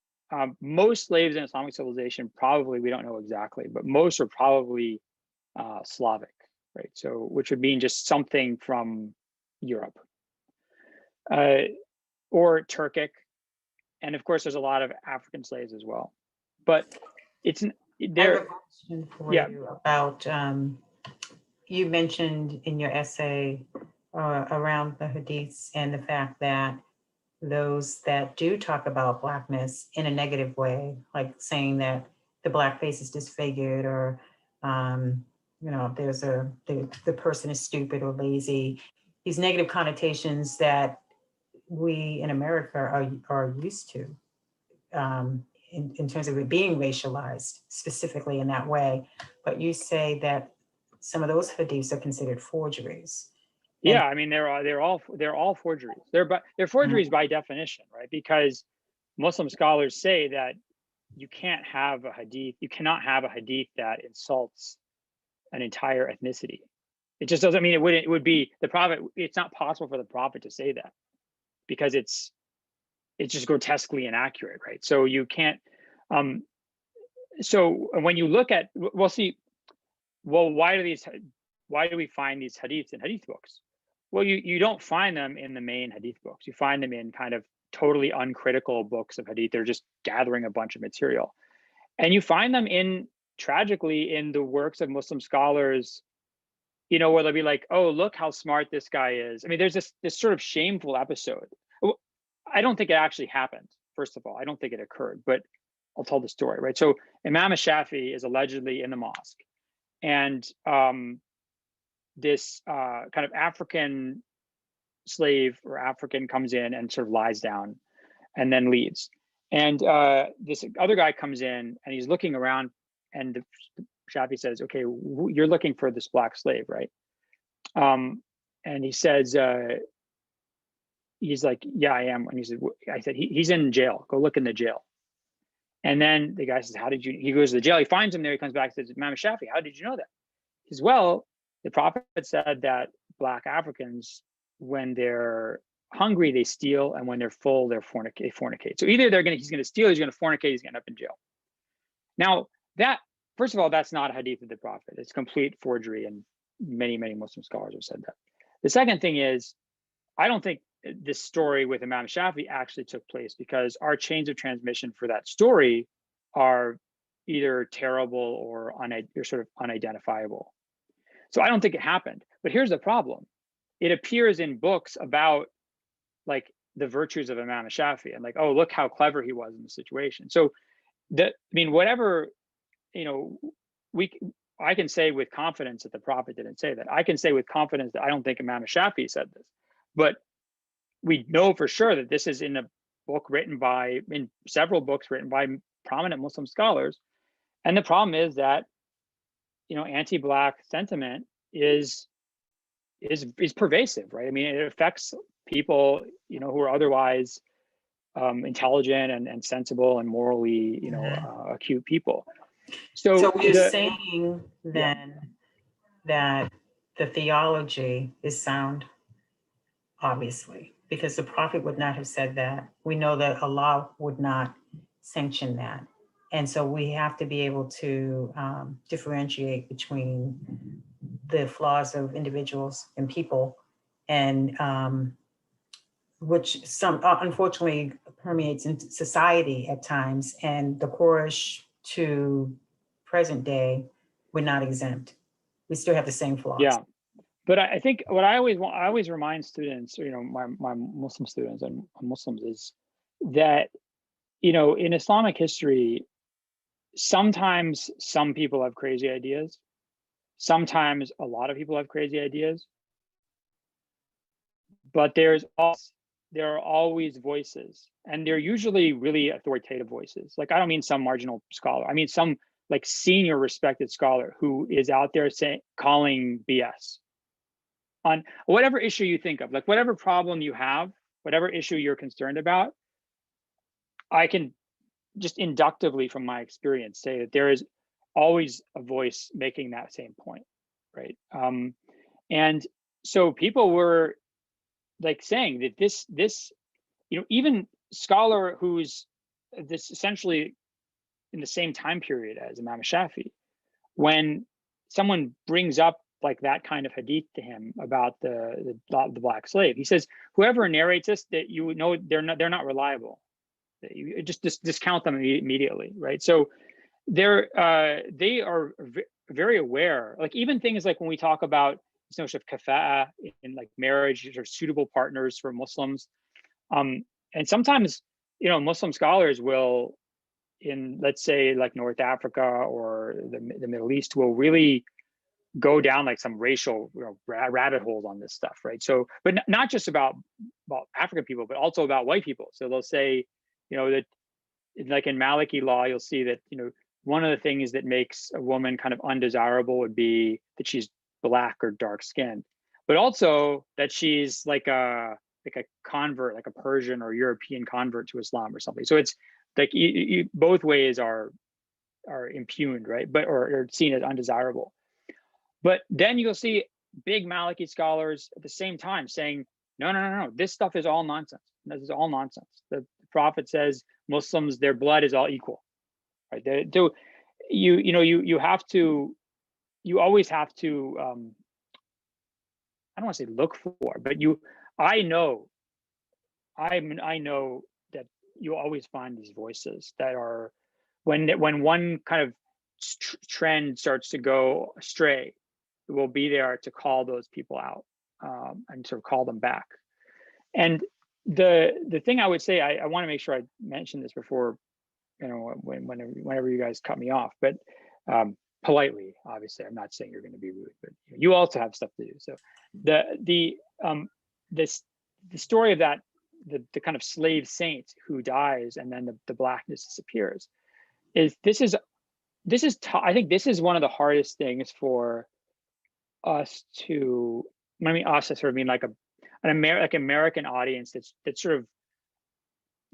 Speaker 3: Most slaves in Islamic civilization, probably, we don't know exactly, but most are probably Slavic, right? So, which would mean just something from Europe or Turkic. And of course, there's a lot of African slaves as well. But it's there.
Speaker 2: I have a question for you about, you mentioned in your essay around the Hadiths and the fact that those that do talk about Blackness in a negative way, like saying that the Black face is disfigured, or you know, there's the person is stupid or lazy, these negative connotations that we in America are used to in terms of it being racialized specifically in that way. But you say that some of those hadiths are considered forgeries.
Speaker 3: Yeah, I mean, they're all forgeries. They're forgeries by definition, right? Because Muslim scholars say that you cannot have a hadith that insults an entire ethnicity. It just doesn't mean it would be the prophet. It's not possible for the prophet to say that, because it's just grotesquely inaccurate, right? So you can't. So when you look at, why do we find these hadiths in hadith books? Well, you don't find them in the main hadith books. You find them in kind of totally uncritical books of hadith. They're just gathering a bunch of material. And you find them tragically in the works of Muslim scholars, you know, where they'll be like, oh, look how smart this guy is. I mean, there's this sort of shameful episode. I don't think it actually happened, first of all. I don't think it occurred, but I'll tell the story, right? So Imam Shafi is allegedly in the mosque, and this kind of African slave or African comes in and sort of lies down and then leaves. And this other guy comes in and he's looking around, and the Shafi says, okay, you're looking for this Black slave, right? And he says, he's like, yeah, I am. And he said, I said, he's in jail. Go look in the jail. And then the guy says, he goes to the jail. He finds him there. He comes back and says, Imam Shafi, how did you know that? He says, well, the Prophet said that Black Africans, when they're hungry, they steal, and when they're full, they fornicate. So either he's going to steal, he's going to fornicate, he's going to end up in jail. Now, that, first of all, that's not a hadith of the Prophet. It's complete forgery, and many, many Muslim scholars have said that. The second thing is, I don't think this story with Imam Shafi actually took place, because our chains of transmission for that story are either terrible or sort of unidentifiable. So I don't think it happened. But here's the problem. It appears in books about like the virtues of Imam Shafi, and like, oh, look how clever he was in the situation. So whatever, you know, I can say with confidence that the Prophet didn't say that. I can say with confidence that I don't think Imam Shafi said this. But we know for sure that this is in several books written by prominent Muslim scholars. And the problem is that, you know, anti-Black sentiment is pervasive, right? I mean, it affects people, you know, who are otherwise intelligent and sensible and morally, you know, acute people. So
Speaker 2: we're saying then that the theology is sound obviously, because the Prophet would not have said that. We know that Allah would not sanction that. And so we have to be able to differentiate between the flaws of individuals and people, and which some unfortunately permeates into society at times. And the Quraysh to present day, we're not exempt. We still have the same flaws.
Speaker 3: Yeah. But I think what I always remind students, you know, my Muslim students and Muslims, is that, you know, in Islamic history, sometimes some people have crazy ideas. Sometimes a lot of people have crazy ideas. But there are always voices, and they're usually really authoritative voices. Like, I don't mean some marginal scholar. I mean some like senior respected scholar who is out there calling BS on whatever issue you think of, like whatever problem you have, whatever issue you're concerned about. I can just inductively from my experience say that there is always a voice making that same point, right? And so people were like saying that this, you know, even scholar who's this essentially in the same time period as Imam Shafi, when someone brings up like that kind of hadith to him about the black slave, he says, whoever narrates this, that you know they're not reliable. You just discount them immediately, right? So they are very aware. Like even things like when we talk about this notion of kafa'a in like marriage or suitable partners for Muslims, and sometimes, you know, Muslim scholars will, in let's say like North Africa or the Middle East, will really go down like some racial, you know, rabbit holes on this stuff, right? So, but not just about African people, but also about white people. So they'll say, you know, that like in Maliki law, you'll see that, you know, one of the things that makes a woman kind of undesirable would be that she's black or dark skinned, but also that she's like a convert, like a Persian or European convert to Islam or something. So it's like both ways are impugned, right? But or seen as undesirable. But then you'll see big Maliki scholars at the same time saying, no, this stuff is all nonsense. This is all nonsense. The Prophet says Muslims, their blood is all equal, right? You always have to, I don't want to say look for, but I know that you always find these voices that are, when one kind of trend starts to go astray, it will be there to call those people out, and sort of call them back. And the thing I would say, I want to make sure I mention this before, you know, whenever you guys cut me off, but politely, obviously, I'm not saying you're going to be rude, but you also have stuff to do. So the story of that, the kind of slave saint who dies and then the blackness disappears, I think this is one of the hardest things for us to, when I mean us, I sort of mean like an American audience that's sort of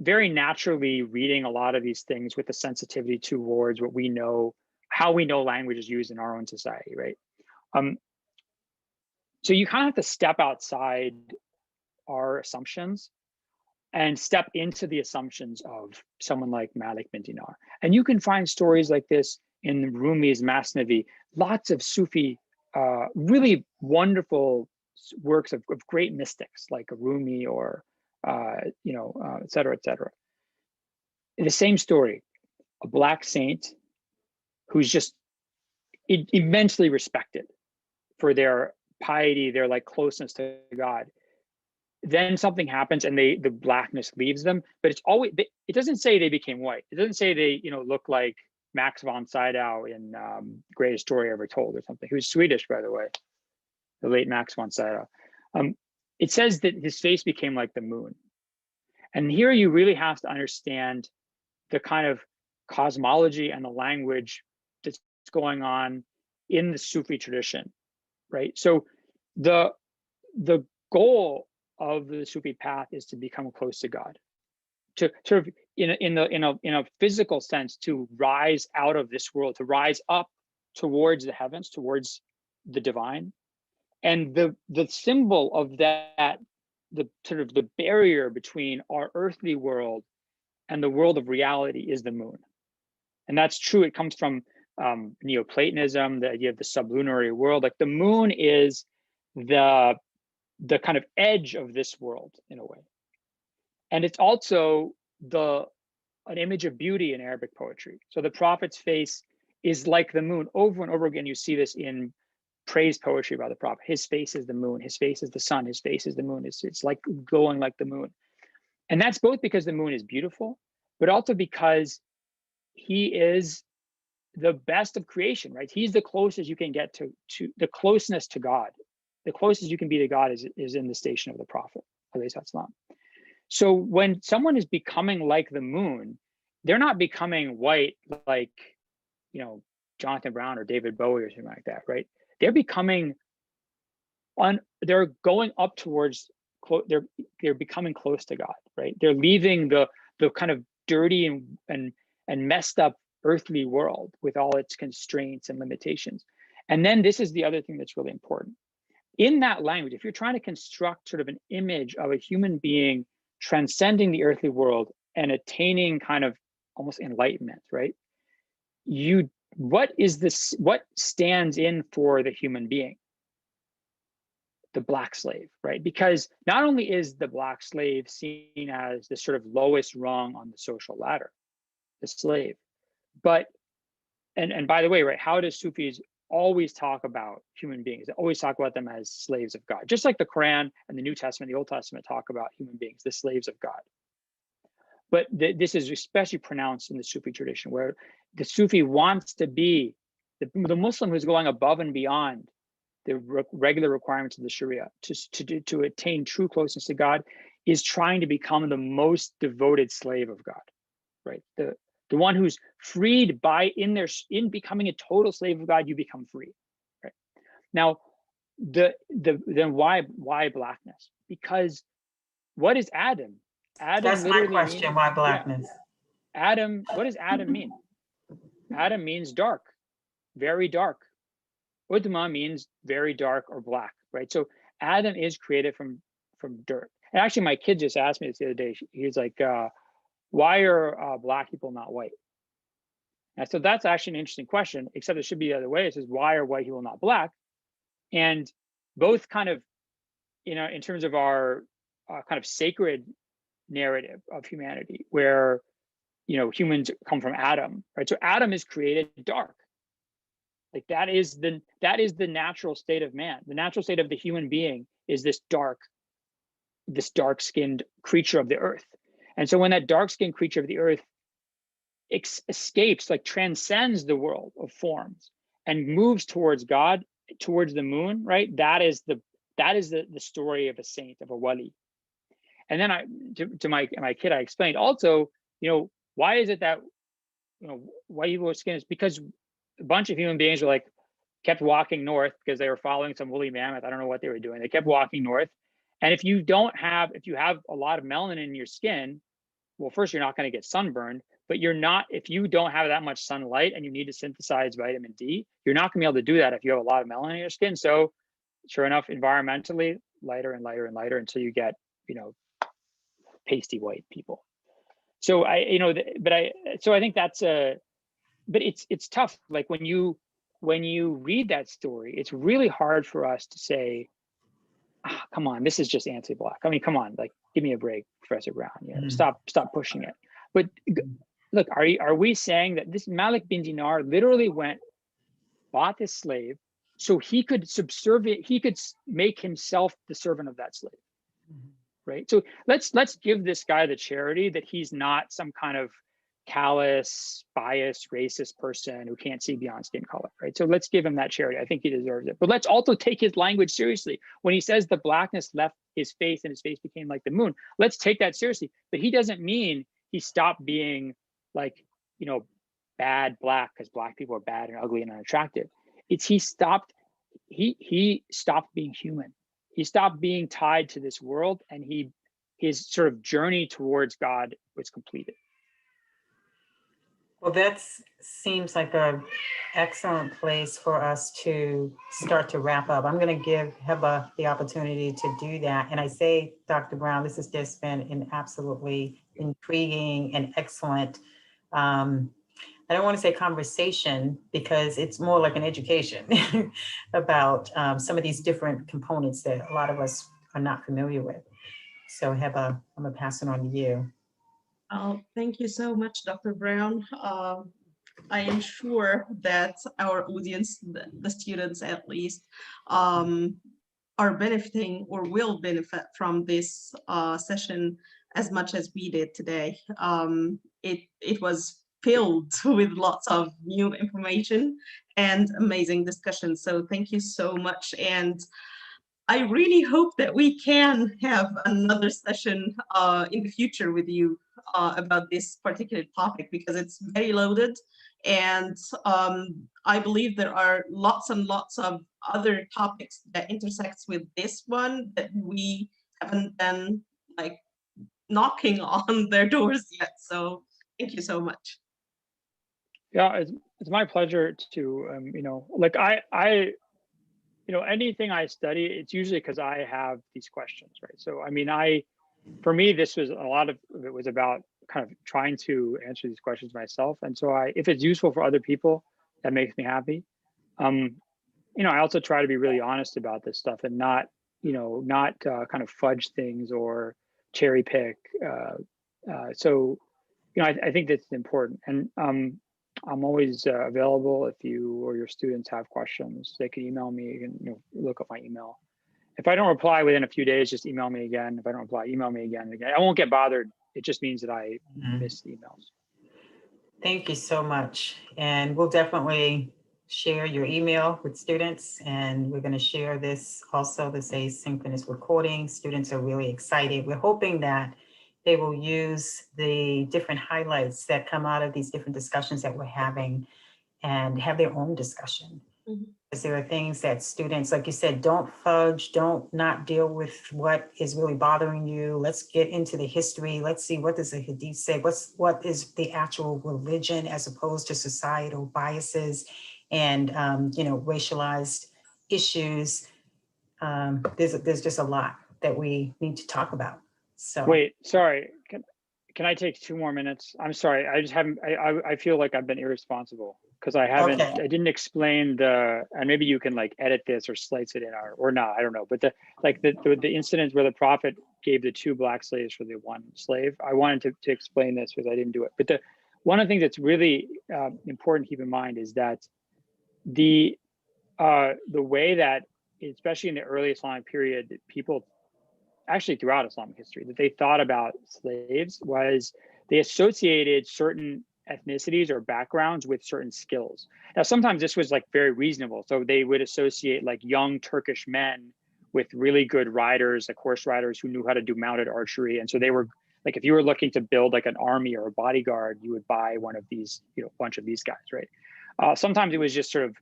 Speaker 3: very naturally reading a lot of these things with a sensitivity towards what we know, how we know language is used in our own society, right? So you kind of have to step outside our assumptions and step into the assumptions of someone like Malik bin Dinar. And you can find stories like this in Rumi's Masnavi, lots of Sufi, really wonderful works of great mystics like Rumi or, et cetera, et cetera. The same story, a black saint who's just immensely respected for their piety, their like closeness to God. Then something happens and the blackness leaves them, but it's always, it doesn't say they became white. It doesn't say they, look like Max von Sydow in Greatest Story Ever Told or something, who's Swedish, by the way, the late Max von Sydow. It says that his face became like the moon. And here you really have to understand the kind of cosmology and the language that's going on in the Sufi tradition, right? So the goal of the Sufi path is to become close to God, to sort of in a physical sense, to rise out of this world, to rise up towards the heavens, towards the divine. And the symbol of that sort of the barrier between our earthly world and the world of reality is the moon. And that's true. It comes from Neoplatonism, the idea of the sublunary world. Like the moon is the kind of edge of this world in a way. And it's also an image of beauty in Arabic poetry. So the prophet's face is like the moon. Over and over again, you see this in praise poetry about the prophet. His face is the moon, his face is the sun, his face is the moon. It's like glowing like the moon. And that's both because the moon is beautiful, but also because he is the best of creation, right? He's the closest you can get to the closeness to God. The closest you can be to God is in the station of the prophet, alayhi salam. So when someone is becoming like the moon, they're not becoming white like, you know, Jonathan Brown or David Bowie or something like that, right? They're becoming they're going up towards, they're becoming close to God, right? They're leaving the kind of dirty and messed up earthly world with all its constraints and limitations. And then this is the other thing that's really important. In that language, if you're trying to construct sort of an image of a human being transcending the earthly world and attaining kind of almost enlightenment, right? What stands in for the human being? The black slave, right? Because not only is the black slave seen as the sort of lowest rung on the social ladder, the slave, but, and by the way, right, how does Sufis always talk about human beings? They always talk about them as slaves of God, just like the Quran and the New Testament, the Old Testament talk about human beings, the slaves of God. But this is especially pronounced in the Sufi tradition, where the Sufi wants to be the Muslim who's going above and beyond the regular requirements of the Sharia to attain true closeness to God, is trying to become the most devoted slave of God, right? The one who's freed in becoming a total slave of God, you become free, right? Now, then why blackness? Because what is Adam? Adam
Speaker 2: That's my question. Why blackness?
Speaker 3: Yeah, Adam. What does Adam mean? Adam means dark, very dark. Udma means very dark or black, right? So Adam is created from dirt. And actually, my kid just asked me this the other day. He's like, "Why are black people not white?" And so that's actually an interesting question. Except it should be the other way. It says, "Why are white people not black?" And both kind of, you know, in terms of our kind of sacred narrative of humanity, where, you know, humans come from Adam, right? So Adam is created dark. Like that is the natural state of man. The natural state of the human being is this dark-skinned creature of the earth. And so when that dark-skinned creature of the earth escapes, like transcends the world of forms and moves towards God, towards the moon, right? That is the story of a saint, of a wali. And then to my kid, I explained also, you know, why is it that, you know, white people with skin is because a bunch of human beings were like, kept walking north because they were following some woolly mammoth. I don't know what they were doing. They kept walking north. And if you have a lot of melanin in your skin, well, first, you're not going to get sunburned, but if you don't have that much sunlight and you need to synthesize vitamin D, you're not going to be able to do that if you have a lot of melanin in your skin. So sure enough, environmentally, lighter and lighter and lighter until you get, you know, pasty white people. So I think that's but it's tough. Like when you read that story, it's really hard for us to say, come on, this is just anti-black. I mean, come on, like, give me a break, Professor Brown. You know, stop pushing it. But look, are we saying that this Malik bin Dinar literally bought this slave so he could make himself the servant of that slave? Right. So let's give this guy the charity that he's not some kind of callous, biased, racist person who can't see beyond skin color, right? So let's give him that charity. I think he deserves it. But let's also take his language seriously. When he says the blackness left his face and his face became like the moon, let's take that seriously. But he doesn't mean he stopped being like, you know, bad black because black people are bad and ugly and unattractive. He stopped being human. He stopped being tied to this world, and his sort of journey towards God was completed.
Speaker 2: Well, that seems like an excellent place for us to start to wrap up. I'm going to give Heba the opportunity to do that. And I say, Dr. Brown, this has just been an absolutely intriguing and excellent, I don't want to say conversation because it's more like an education about some of these different components that a lot of us are not familiar with. So Heba, I'm going to pass it on to you.
Speaker 1: Thank you so much, Dr. Brown. I am sure that our audience, the students at least, are benefiting or will benefit from this session as much as we did today. It was filled with lots of new information and amazing discussion. So thank you so much. And I really hope that we can have another session in the future with you about this particular topic, because it's very loaded. And I believe there are lots and lots of other topics that intersects with this one that we haven't been like knocking on their doors yet. So thank you so much.
Speaker 3: Yeah, it's my pleasure to, you know, like you know, anything I study, it's usually because I have these questions, right? So, I mean, for me, this was a lot of it was about kind of trying to answer these questions myself. And so if it's useful for other people, that makes me happy. You know, I also try to be really honest about this stuff and not, you know, not kind of fudge things or cherry pick. So, you know, I think that's important. And I'm always available if you or your students have questions. They can email me. You can, you know, look up my email. If I don't reply within a few days, just email me again. If I don't reply, email me again and again. I won't get bothered. It just means that I missed emails.
Speaker 2: Thank you so much. And we'll definitely share your email with students. And we're going to share this also, this asynchronous recording. Students are really excited. We're hoping that they will use the different highlights that come out of these different discussions that we're having and have their own discussion. Because there are things that students, like you said, don't fudge, don't not deal with what is really bothering you. Let's get into the history. Let's see, what does the Hadith say? What is the actual religion as opposed to societal biases and you know, racialized issues. There's just a lot that we need to talk about. So
Speaker 3: wait, sorry. Can I take 2 more minutes? I'm sorry. I just haven't. I feel like I've been irresponsible because I haven't.
Speaker 2: Okay.
Speaker 3: I didn't explain and maybe you can like edit this or slice it in or not. I don't know. But the incident where the prophet gave the 2 black slaves for the 1 slave. I wanted to explain this because I didn't do it. But one of the things that's really important to keep in mind is that the way that, especially in the early Islamic period, people actually throughout Islamic history, that they thought about slaves was they associated certain ethnicities or backgrounds with certain skills. Now, sometimes this was like very reasonable. So they would associate like young Turkish men with really good riders, like horse riders who knew how to do mounted archery. And so they were like, if you were looking to build like an army or a bodyguard, you would buy one of these, you know, bunch of these guys, right? Sometimes it was just sort of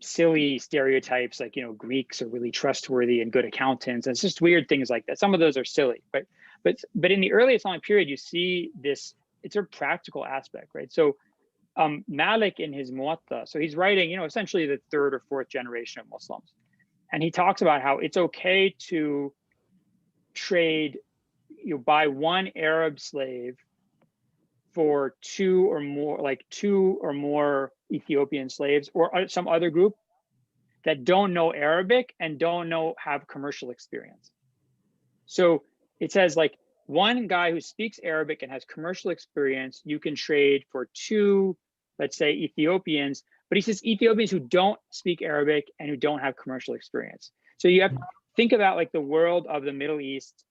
Speaker 3: silly stereotypes, like, you know, Greeks are really trustworthy and good accountants. And it's just weird things like that. Some of those are silly, but in the early Islamic period, you see this, it's a practical aspect, right? So Malik in his Muwatta, so he's writing, you know, essentially the 3rd or 4th generation of Muslims. And he talks about how it's okay to trade, you know, buy 1 Arab slave for 2 or more, like 2 or more Ethiopian slaves or some other group that don't know Arabic and have commercial experience. So it says like 1 guy who speaks Arabic and has commercial experience, you can trade for 2, let's say Ethiopians, but he says Ethiopians who don't speak Arabic and who don't have commercial experience. So you have to think about like the world of the Middle East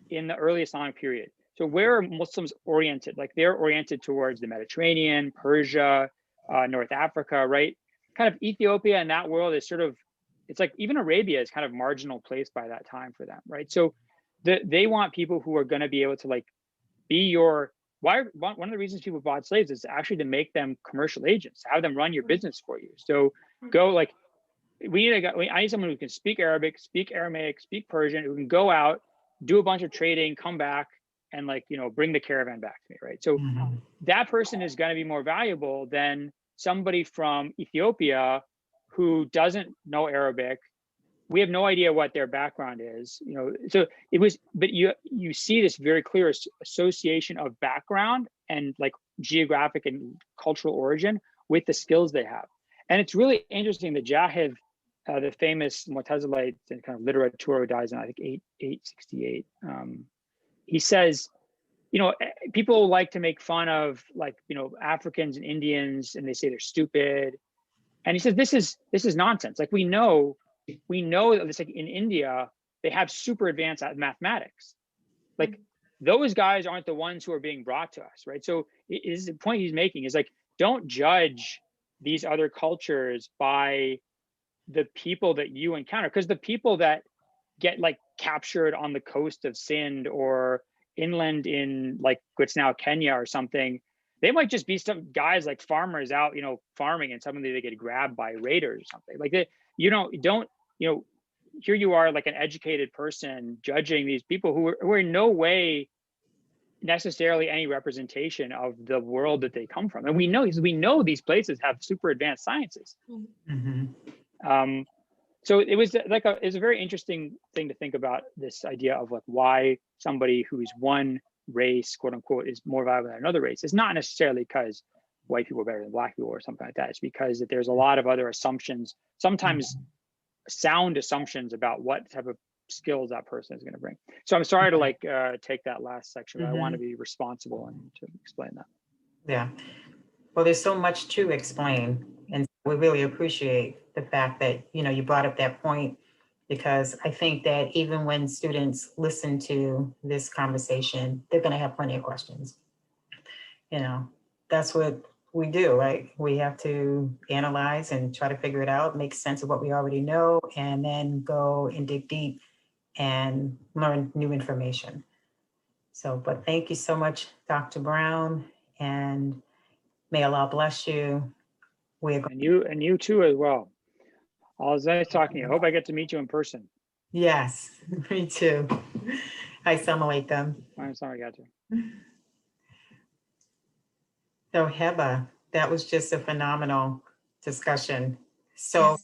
Speaker 3: in the early Islamic period. So where are Muslims oriented? Like they're oriented towards the Mediterranean, Persia, North Africa, right? Kind of Ethiopia and that world is sort of, it's like even Arabia is kind of marginal place by that time for them, right? So they want people who are going to be able to like be one of the reasons people bought slaves is actually to make them commercial agents, have them run your business for you. So go like, I need someone who can speak Arabic, speak Aramaic, speak Persian, who can go out, do a bunch of trading, come back, and like, bring the caravan back to me, right? So that person is going to be more valuable than somebody from Ethiopia who doesn't know Arabic. We have no idea what their background is, so it was, but you see this very clear association of background and like geographic and cultural origin with the skills they have. And it's really interesting that Jahiv, the famous Mu'tazilite and kind of literature who dies in, I think, 868, he says, people like to make fun of like, Africans and Indians, and they say they're stupid. And he says, this is nonsense. Like we know that it's like in India, they have super advanced mathematics. Like those guys aren't the ones who are being brought to us, right? So the point he's making is like, don't judge these other cultures by the people that you encounter, because the people that get like captured on the coast of Sindh or inland in like what's now Kenya or something, they might just be some guys like farmers out, farming, and suddenly they get grabbed by raiders or something. Like don't here you are like an educated person judging these people who are in no way necessarily any representation of the world that they come from. And we know these places have super advanced sciences. So it was like it's a very interesting thing to think about, this idea of like why somebody who's one race, quote unquote, is more valuable than another race. It's not necessarily because white people are better than black people or something like that. It's because that there's a lot of other assumptions, sometimes sound assumptions about what type of skills that person is going to bring. So I'm sorry to like take that last section, but I want to be responsible and to explain that.
Speaker 2: Yeah. Well, there's so much to explain, and we really appreciate the fact that, you brought up that point, because I think that even when students listen to this conversation, they're going to have plenty of questions. That's what we do, right? We have to analyze and try to figure it out, make sense of what we already know, and then go and dig deep and learn new information. So, but thank you so much, Dr. Brown, and may Allah bless you.
Speaker 3: And you too as well. All was nice talking to you. I hope I get to meet you in person.
Speaker 2: Yes, me too. Assalamu alaikum. So Heba, that was just a phenomenal discussion. So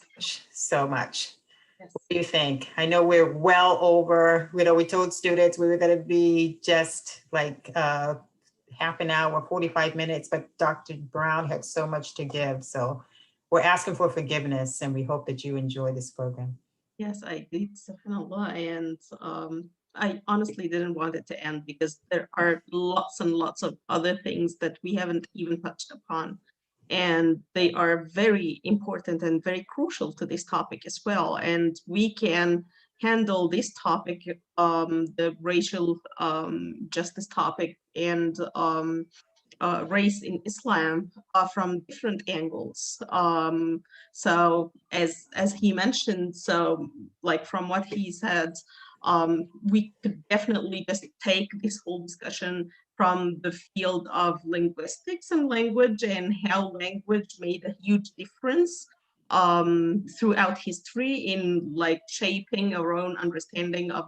Speaker 2: much.
Speaker 1: Yes.
Speaker 2: What do you think? I know we're well over, we told students we were going to be just like half an hour, 45 minutes, but Dr. Brown had so much to give. So we're asking for forgiveness, and we hope that you enjoy this program.
Speaker 1: Yes, I did, subhanAllah, and I honestly didn't want it to end because there are lots and lots of other things that we haven't even touched upon, and they are very important and very crucial to this topic as well. And we can handle this topic, the racial justice topic, and race in Islam from different angles. So as he mentioned, so like from what he said, we could definitely just take this whole discussion from the field of linguistics and language, and how language made a huge difference throughout history in like shaping our own understanding of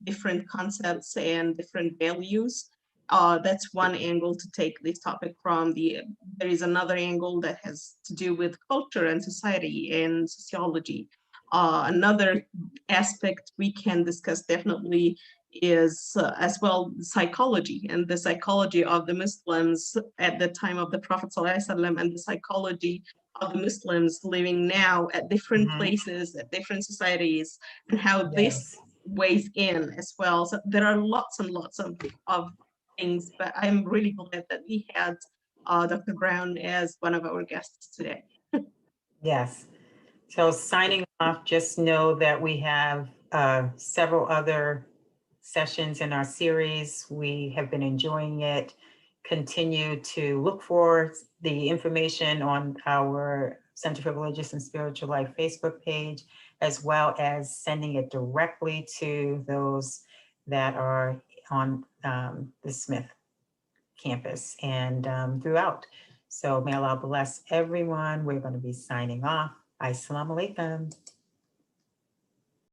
Speaker 1: different concepts and different values. That's one angle to take this topic from. There is another angle that has to do with culture and society and sociology. Another aspect we can discuss definitely is as well psychology, and the psychology of the Muslims at the time of the Prophet ﷺ, and the psychology of the Muslims living now at different places, at different societies, and how this weighs in as well. So there are lots and lots of things, but I'm really glad that we had Dr. Brown as one of our guests today.
Speaker 2: Yes. So signing off, just know that we have several other sessions in our series. We have been enjoying it. Continue to look for the information on our Center for Religious and Spiritual Life Facebook page, as well as sending it directly to those that are on the Smith campus and throughout. So may Allah bless everyone. We're going to be signing off. Assalamu alaikum.